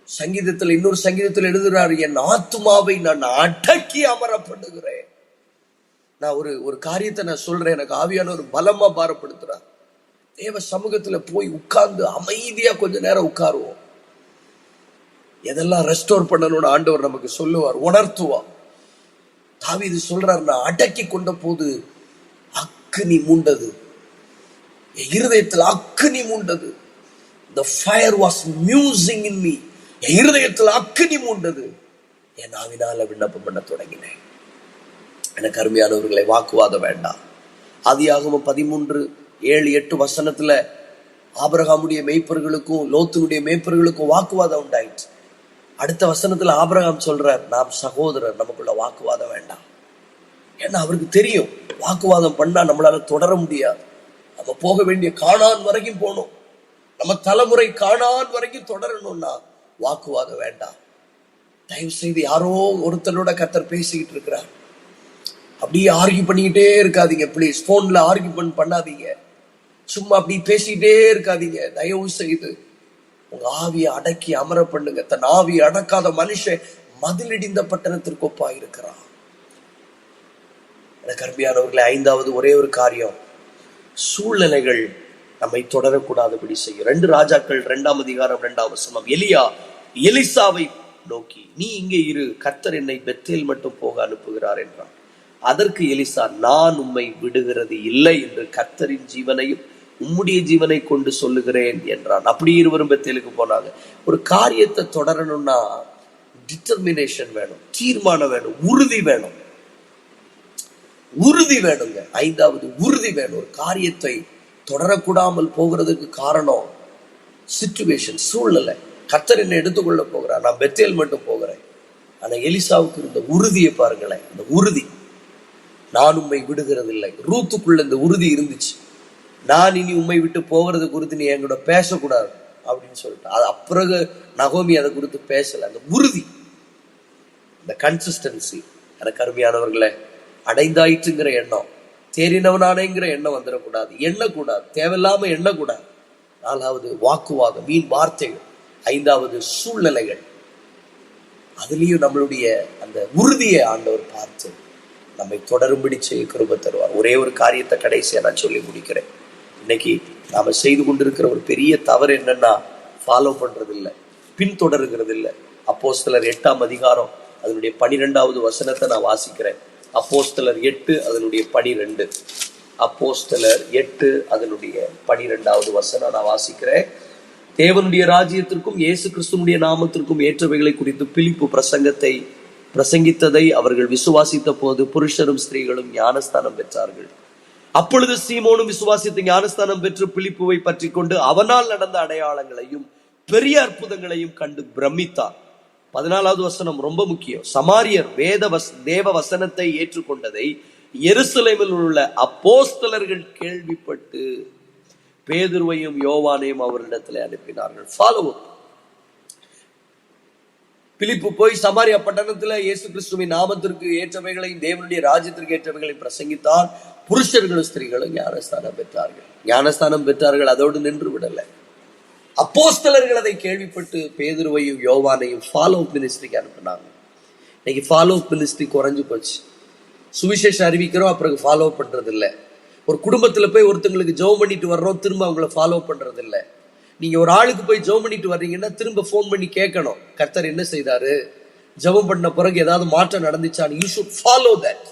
சங்கீதத்துல இன்னொரு சங்கீதத்துல எழுதுறாரு, என் ஆத்துமாவை நான் அடக்கி அமர பண்ணுகிறேன். நான் ஒரு காரியத்தை நான் சொல்றேன், எனக்கு ஆவியான ஒரு பலமா பாரப்படுத்துறார். தேவ சமூகத்துல போய் உட்கார்ந்து அமைதியா கொஞ்ச நேரம் உட்காருவோம். எதெல்லாம் ரெஸ்டோர் பண்ணணும்னு ஆண்டவர் நமக்கு சொல்லுவார், உணர்த்துவார். தாவீது சொல்றார், நான் அடக்கி கொண்ட போது அக்கினி மூண்டது, என் இருதயத்தில் அக்கினி மூண்டது. The fire was musing in me. என் இருதயத்தில் அக்கினி மூண்டது. என் நாவினால விண்ணப்பம் பண்ண தொடங்கினேன். எனக்கு அருமையானவர்களை, வாக்குவாதம் வேண்டாம். ஆதியாகமம் 13:7-8 வசனத்துல ஆபிரகாமுடைய மேய்ப்பர்களுக்கும் லோத்துனுடைய மேய்ப்பர்களுக்கும் வாக்குவாதம் உண்டாயிற்று. அடுத்த வசனத்துல ஆபிரகாம் சொல்றார், நாம் சகோதரர், நமக்குள்ள வாக்குவாதம் வேண்டாம். ஏன்னா அவருக்கு தெரியும் வாக்குவாதம் பண்ணா நம்மளால தொடர முடியாது. நம்ம போக வேண்டிய கானான் வரைக்கும் போகணும். நம்ம தலைமுறை கானான் வரைக்கும் தொடரணும்னா வாக்குவாதம் வேண்டாம். தயவு செய்து யாரோ ஒருத்தரோட கர்த்தர் பேசிக்கிட்டு இருக்கிறார், அப்படியே ஆர்கியூ பண்ணிக்கிட்டே இருக்காதீங்க ப்ளீஸ். போன்ல ஆர்கியூமெண்ட் பண்ணாதீங்க, சும்மா அப்படி பேசிக்கிட்டே இருக்காதீங்க. தயவு செய்து உங்க ஆவியை அடக்கி அமர பண்ணுங்க. தன் ஆவியை அடக்காத மனுஷன் மதிலிடிந்த பட்டணத்திற்கு ஒப்பா இருக்கிறான். எனக்கு அருமையானவர்களே, ஐந்தாவது ஒரே ஒரு காரியம், சூழ்நிலைகள் நம்மை தொடரக்கூடாதபடி செய்யும். 2 ராஜாக்கள் 2ஆம் அதிகாரம் 2ஆம் வசனம். எலியா எலிசாவை நோக்கி, நீ இங்கே இரு, கர்த்தர் என்னை பெத்தேல் மட்டும் போக அனுப்புகிறார் என்றான். அதற்கு எலிசா, நான் உம்மை விடுகிறது இல்லை என்று கர்த்தரின் ஜீவனையும் உம்முடைய ஜீவனை கொண்டு சொல்லுகிறேன் என்றான். அப்படி இருவரும் பெத்தேலுக்கு போனாங்க. ஒரு காரியத்தை தொடரணும்னா டிட்டர்மினேஷன் வேணும், தீர்மானம் வேணும், உறுதி வேணும். உறுதி வேணுங்க. ஐந்தாவது உறுதி வேணும். ஒரு காரியத்தை தொடரக்கூடாமல் போகிறதுக்கு காரணம் சிச்சுவேஷன், சூழ்நிலை. கர்த்தர் என்னை எடுத்துக்கொள்ள போகிறார், நான் பெத்தேல் மட்டும் போகிறேன். ஆனா எலிசாவுக்கு இருந்த உறுதியை பாருங்களேன். அந்த உறுதி, நான் உம்மை விடுகிறது இல்லை. ரூத்துக்குள்ள இந்த உறுதி இருந்துச்சு. நான் இனி உம்மை விட்டு போகிறது குறித்து நீ என்கூட பேசக்கூடாது அப்படின்னு சொல்லிட்டு, அது அப்பிறகு நகோமி அதை குறித்து பேசல. அந்த உறுதி, இந்த கன்சிஸ்டன்சி. எனக்கு அருமையானவர்களே, அடைந்தாயிற்றுங்கிற எண்ணம், தேறினவனானேங்கிற எண்ணம் வந்துடக்கூடாது. எண்ணக்கூடாது, தேவையில்லாம எண்ணக்கூடாது. 4வது வாக்குவாதம், வீண் வார்த்தைகள். 5வது சூழ்நிலைகள். அதுலேயும் நம்மளுடைய அந்த உறுதியை ஆண்டவர் பார்த்து நம்மை தொடரும்படி செய்ய கிருபை தருவார். ஒரே ஒரு காரியத்தை கடைசியா நான் சொல்லி முடிக்கிறேன். இன்னைக்கு நாம செய்து கொண்டிருக்கிற ஒரு பெரிய தவறு என்னன்னா, ஃபாலோ பண்றது இல்லை, பின்தொடருகிறது இல்லை. அப்போஸ்தலர் 8ஆம் அதிகாரம் அதனுடைய 12வது வசனத்தை நான் வாசிக்கிறேன். அப்போஸ்தலர் 8 அதனுடைய 12. அப்போஸ்தலர் 8 அதனுடைய 12வது வசனம் நான் வாசிக்கிறேன். தேவனுடைய ராஜ்யத்திற்கும் இயேசு கிறிஸ்துனுடைய நாமத்திற்கும் ஏற்றவைகளை குறித்து பிலிப்பு பிரசங்கித்ததை அவர்கள் விசுவாசித்த போது புருஷரும் ஸ்திரீகளும் ஞானஸ்தானம் பெற்றார்கள். அப்பொழுது சீமோனும் விசுவாசித்து ஞானஸ்தானம் பெற்று பிலிப்புவை பற்றி கொண்டு அவனால் நடந்த அடையாளங்களையும் பெரிய அற்புதங்களையும் கண்டு பிரமித்தார். 14வது வசனம் ரொம்ப முக்கியம். சமாரியர் தேவ வசனத்தை ஏற்றுக்கொண்டதை எருசலேமில் உள்ள அப்போஸ்தலர்கள் கேள்விப்பட்டு பேதுருவையும் யோவானையும் அவரிடத்தில் அனுப்பினார்கள். Follow up. பிலிப்பு போய் சமாரியா பட்டணத்துல இயேசு கிறிஸ்துவின் நாமத்திற்கு ஏற்றவைகளையும் தேவனுடைய ராஜ்யத்திற்கு ஏற்றவைகளையும் பிரசங்கித்தார். புருஷர்களும் ஸ்திரீகளும் ஞானஸ்தானம் பெற்றார்கள். அதோடு நின்று விடல. அப்போஸ்தலர்கள் அதை கேள்விப்பட்டு பேதுருவையும் யோவானையும் ஃபாலோ அப் மினிஸ்ட்ரிக்கு அனுப்பினாங்க. இன்னைக்கு ஃபாலோ அப் மினிஸ்ட்ரி குறைஞ்சு போச்சு. சுவிசேஷம் அறிவிக்கிறோம், அப்புறம் ஃபாலோ பண்றது இல்லை. ஒரு குடும்பத்துல போய் ஒருத்தங்களுக்கு ஜெபம் பண்ணிட்டு வர்றோம், திரும்ப அவங்கள ஃபாலோ பண்றது இல்லை. நீங்க ஒரு ஆளுக்கு போய் ஜெபம் பண்ணிட்டு வர்றீங்கன்னா திரும்ப ஃபோன் பண்ணி கேட்கணும், கர்த்தர் என்ன செய்தாரு, ஜெபம் பண்ண பிறகு ஏதாவது மாற்றம் நடந்துச்சான்னு. You should follow that.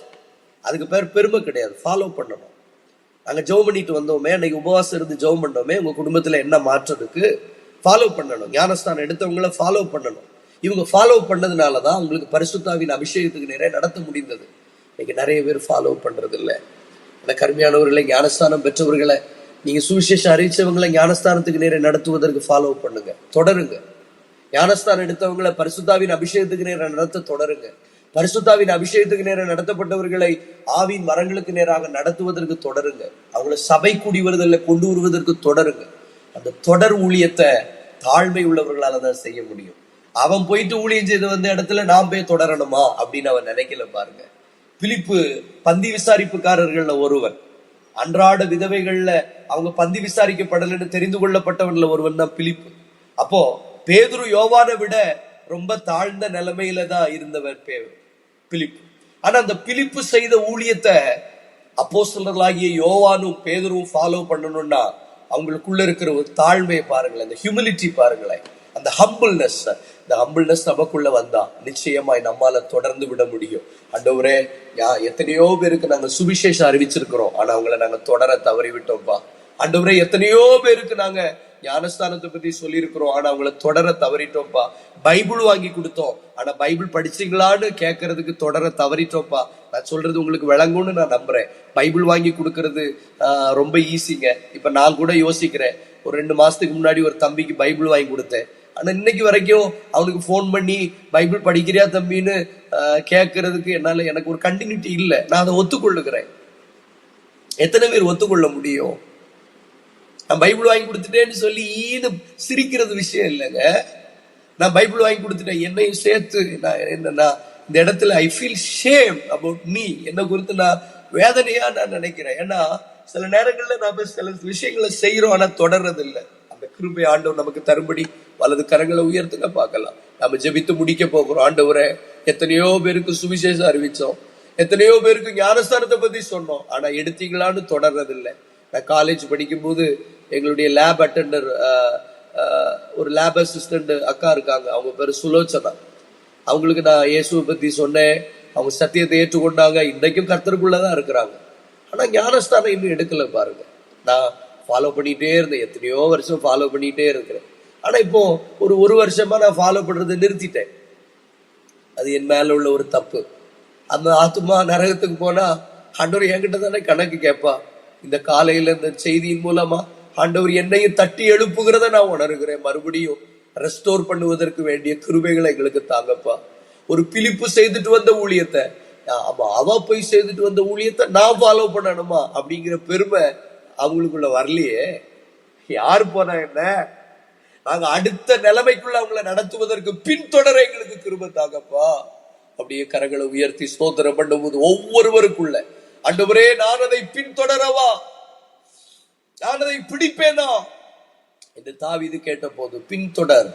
அதுக்கு பேர் பெருமை கிடையாது, ஃபாலோ பண்ணணும். நாங்க ஜெபம் பண்ணிட்டு வந்தோமே, அன்னைக்கு உபவாசம் இருந்து ஜெபம் பண்ணோமே, உங்க குடும்பத்துல என்ன மாற்றம் இருக்கு, ஃபாலோ பண்ணணும். ஞானஸ்தானம் எடுத்தவங்களை ஃபாலோ பண்ணணும். இவங்க ஃபாலோ பண்ணதுனாலதான் உங்களுக்கு பரிசுத்தாவின் அபிஷேகத்துக்கு நிறைய நடத்த முடிந்தது. இன்னைக்கு நிறைய பேர் ஃபாலோ பண்றது இல்லை. கருமையானவர்களை, ஞானஸ்தானம் பெற்றவர்களை, நீங்க சுவிசேஷம் அறிவிச்சவங்களை ஞானஸ்தானத்துக்கு நேர நடத்துவதற்கு ஃபாலோ பண்ணுங்க, தொடருங்க. ஞானஸ்தானம் எடுத்தவங்களை பரிசுத்தாவின் அபிஷேகத்துக்கு நேர நடத்த தொடருங்க. பரிசுத்தாவின் அபிஷேகத்துக்கு நேர நடத்தப்பட்டவர்களை ஆவின் வரங்களுக்கு நேராக நடத்துவதற்கு தொடருங்க. அவங்கள சபை கூடி வருதல்ல கொண்டு வருவதற்கு தொடருங்க. அந்த தொடர் ஊழியத்தை தாழ்மை உள்ளவர்களால தான் செய்ய முடியும். அவன் போயிட்டு ஊழியம் செய்து வந்த இடத்துல நாம் போய் தொடரணுமா அப்படின்னு அவன் நினைக்கல. பாருங்க, பிலிப்பு பந்தி விசாரிப்புக்காரர்கள்ல ஒருவன். அன்றாட விதவைகள்ல அவங்க பந்தி விசாரிக்கப்படலன்னு தெரிந்து கொள்ளப்பட்டவன்ல ஒருவன் தான் பிலிப்பு. அப்போ பேதுரு யோவானை விட ரொம்ப தாழ்ந்த நிலைமையில தான் இருந்தவர் பிலிப்பு. ஆனா அந்த பிலிப்பு செய்த ஊழியத்தை அப்போஸ்தலர்களாகிய யோவானும் பேதுருவும் ஃபாலோ பண்ணணும்னா அவங்களுக்குள்ள இருக்கிற ஒரு தாழ்மையை பாருங்களேன், அந்த ஹியூமிலிட்டி பாருங்களேன், அந்த ஹம்பிள்னஸ். இந்த ஹம்பிள்னஸ் நமக்குள்ள வந்தா நிச்சயமாய் நம்மால தொடர்ந்து விட முடியும். ஆண்டவரே, எத்தனையோ பேருக்கு நாங்க சுவிசேஷம் அறிவிச்சிருக்கிறோம், ஆனா அவங்கள நாங்க தொடர தவறி விட்டோம்ப்பா. ஆண்டவரே, எத்தனையோ பேருக்கு நாங்க ஞானஸ்தானத்தை பத்தி சொல்லியிருக்கிறோம், ஆனா அவங்கள தொடர தவறிட்டோம்ப்பா. பைபிள் வாங்கி கொடுத்தோம், ஆனா பைபிள் படிச்சீங்களான்னு கேட்கறதுக்கு தொடர தவறிட்டோம்ப்பா. நான் சொல்றது உங்களுக்கு விளங்கும்னு நான் நம்புறேன். பைபிள் வாங்கி கொடுக்கறது ரொம்ப ஈஸிங்க. இப்ப நான் கூட யோசிக்கிறேன், ஒரு 2 மாசத்துக்கு முன்னாடி ஒரு தம்பிக்கு பைபிள் வாங்கி கொடுத்தேன். ஆனா இன்னைக்கு வரைக்கும் அவனுக்கு போன் பண்ணி பைபிள் படிக்கிறியா தம்பின்னு கேட்கறதுக்கு எனக்கு ஒரு கண்டினியூட்டி இல்லை. நான் அதை ஒத்துக்கொள்ளுகிறேன். எத்தனை பேர் ஒத்துக்கொள்ள முடியும்? நான் பைபிள் வாங்கி கொடுத்துட்டேன்னு சொல்லி சிரிக்கிறது விஷயம் இல்லைங்க. நான் பைபிள் வாங்கி கொடுத்துட்டேன், என்னையும் சேர்த்து நான் என்னன்னா இந்த இடத்துல I feel shame about me, என்னை குறித்து நான் வேதனையா நான் நினைக்கிறேன். ஏன்னா சில நேரங்கள்ல நாம சில விஷயங்களை செய்யறோம், ஆனா தொடர்றது இல்லை. அந்த கிருபை ஆண்டவர் நமக்கு தரும்படி வலது கரங்களை உயர்த்துங்க பார்க்கலாம். நம்ம ஜெபித்து முடிக்க போகிறோம். ஆண்டவரே, எத்தனையோ பேருக்கு சுவிசேஷம் அறிவிச்சோம், எத்தனையோ பேருக்கு ஞானஸ்தானத்தை பத்தி சொன்னோம், ஆனா எடுத்தீங்களான்னு தொடர்றது இல்லை. நான் காலேஜ் படிக்கும் போது எங்களுடைய லேப் அட்டெண்டர், ஒரு லேப் அசிஸ்டன்ட் அக்கா இருக்காங்க, அவங்க பேரு சுலோச்சனா. அவங்களுக்கு நான் இயேசுவை பத்தி சொன்னேன், அவங்க சத்தியத்தை ஏற்றுக்கொண்டாங்க, இன்றைக்கும் கர்த்தருக்குள்ளதான் இருக்கிறாங்க. ஆனா ஞானஸ்தானம் இன்னும் எடுக்கல பாருங்க. நான் ஃபாலோ பண்ணிட்டே இருந்தேன், எத்தனையோ வருஷம் ஃபாலோ பண்ணிட்டே இருக்கிறேன். ஆனா இப்போ ஒரு வருஷமா நான் ஃபாலோ பண்றதை நிறுத்திட்டேன். அது என் மேல உள்ள ஒரு தப்பு. அந்த ஆத்துமா நரகத்துக்கு போனா ஆண்டவர் என்கிட்ட தானே கணக்கு கேட்பா. இந்த காலையில இந்த செய்தியின் மூலமா ஆண்டவர் என்னையும் தட்டி எழுப்புகிறத நான் உணர்கிறேன். மறுபடியும் ரெஸ்டோர் பண்ணுவதற்கு வேண்டிய கிருபைகளை எங்களுக்கு தாங்கப்பா. ஒரு பிலிப்பு செய்துட்டு வந்த ஊழியத்தை, அவ போய் செய்துட்டு வந்த ஊழியத்தை நான் ஃபாலோ பண்ணணுமா அப்படிங்கிற பெருமை அவங்களுக்குள்ள வரலையே. யாரு போனா என்ன, நாங்க அடுத்த நிலைமைக்குள்ள அவங்களை நடத்துவதற்கு பின்தொடர எங்களுக்கு கிருபை தாங்கப்பா. அப்படியே கரங்களை உயர்த்தி ஸ்தோத்திரம் பண்ணும்போது ஒவ்வொருவருக்குள்ள, ஆண்டவரே நான் அதை பின்தொடரவா, நான் அதை பிடிப்பேனா என்று தாவீது கேட்ட போது, பின்தொடர்,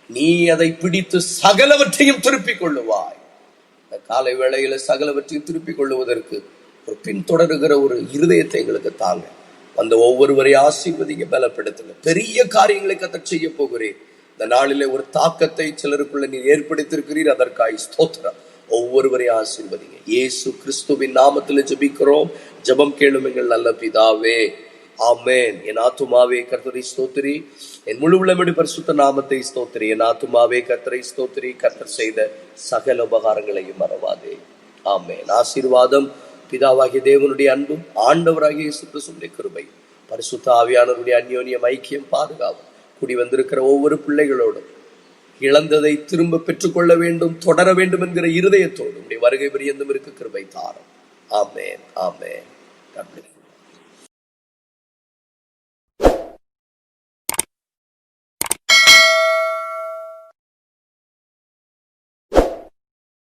நீ அதை பிடித்து சகலவற்றையும் திருப்பிக் கொள்ளுவாய். இந்த காலை வேளையில சகலவற்றையும் திருப்பிக் கொள்ளுவதற்கு ஒரு பின்தொடருகிற ஒரு இருதயத்தை எங்களுக்கு தாங்க. அந்த ஒவ்வொருவரையும் ஆசீர்வதிங்க, பலப்படுத்துங்க. பெரிய காரியங்களை கர்த்தர் செய்ய போகிறேன். இந்த நாளிலே ஒரு தாக்கத்தை சிலருக்குள்ள நீர் ஏற்படுத்தியிருக்கிறீர், அதற்காய் ஸ்தோத்திரம். ஒவ்வொருவரையும் ஆசீர்வதிங்க. இயேசு கிறிஸ்துவின் நாமத்தில் ஜெபிக்கிறோம், ஜெபம் கேளும் எங்கள் நல்ல பிதாவே, ஆமென். என் ஆத்துமாவே கர்த்தரை ஸ்தோத்திரி, என் முழு உள்ளமடி பரிசுத்த நாமத்தை ஸ்தோத்திரி. என் ஆத்துமாவே கர்த்தரை ஸ்தோத்திரி, கர்த்தர் செய்த சகல உபகாரங்களையும் மறவாதே. ஆமென். ஆசீர்வாதம் பிதாவாகிய தேவனுடைய அன்பும் ஆண்டவராகிய இயேசு கிறிஸ்துவின் கிருபை பரிசுத்த ஆவியானவருடைய அந்யோன்யம் ஐக்கியம் பாதுகாப்பு கூடி வந்திருக்கிற ஒவ்வொரு பிள்ளைகளோடும் இழந்ததை திரும்ப பெற்றுக்கொள்ள வேண்டும், தொடர வேண்டும் என்கிற இருதயத்தோடு வருகை பரியந்தம் இருக்க கிருபை தாரும். ஆமென், ஆமென்.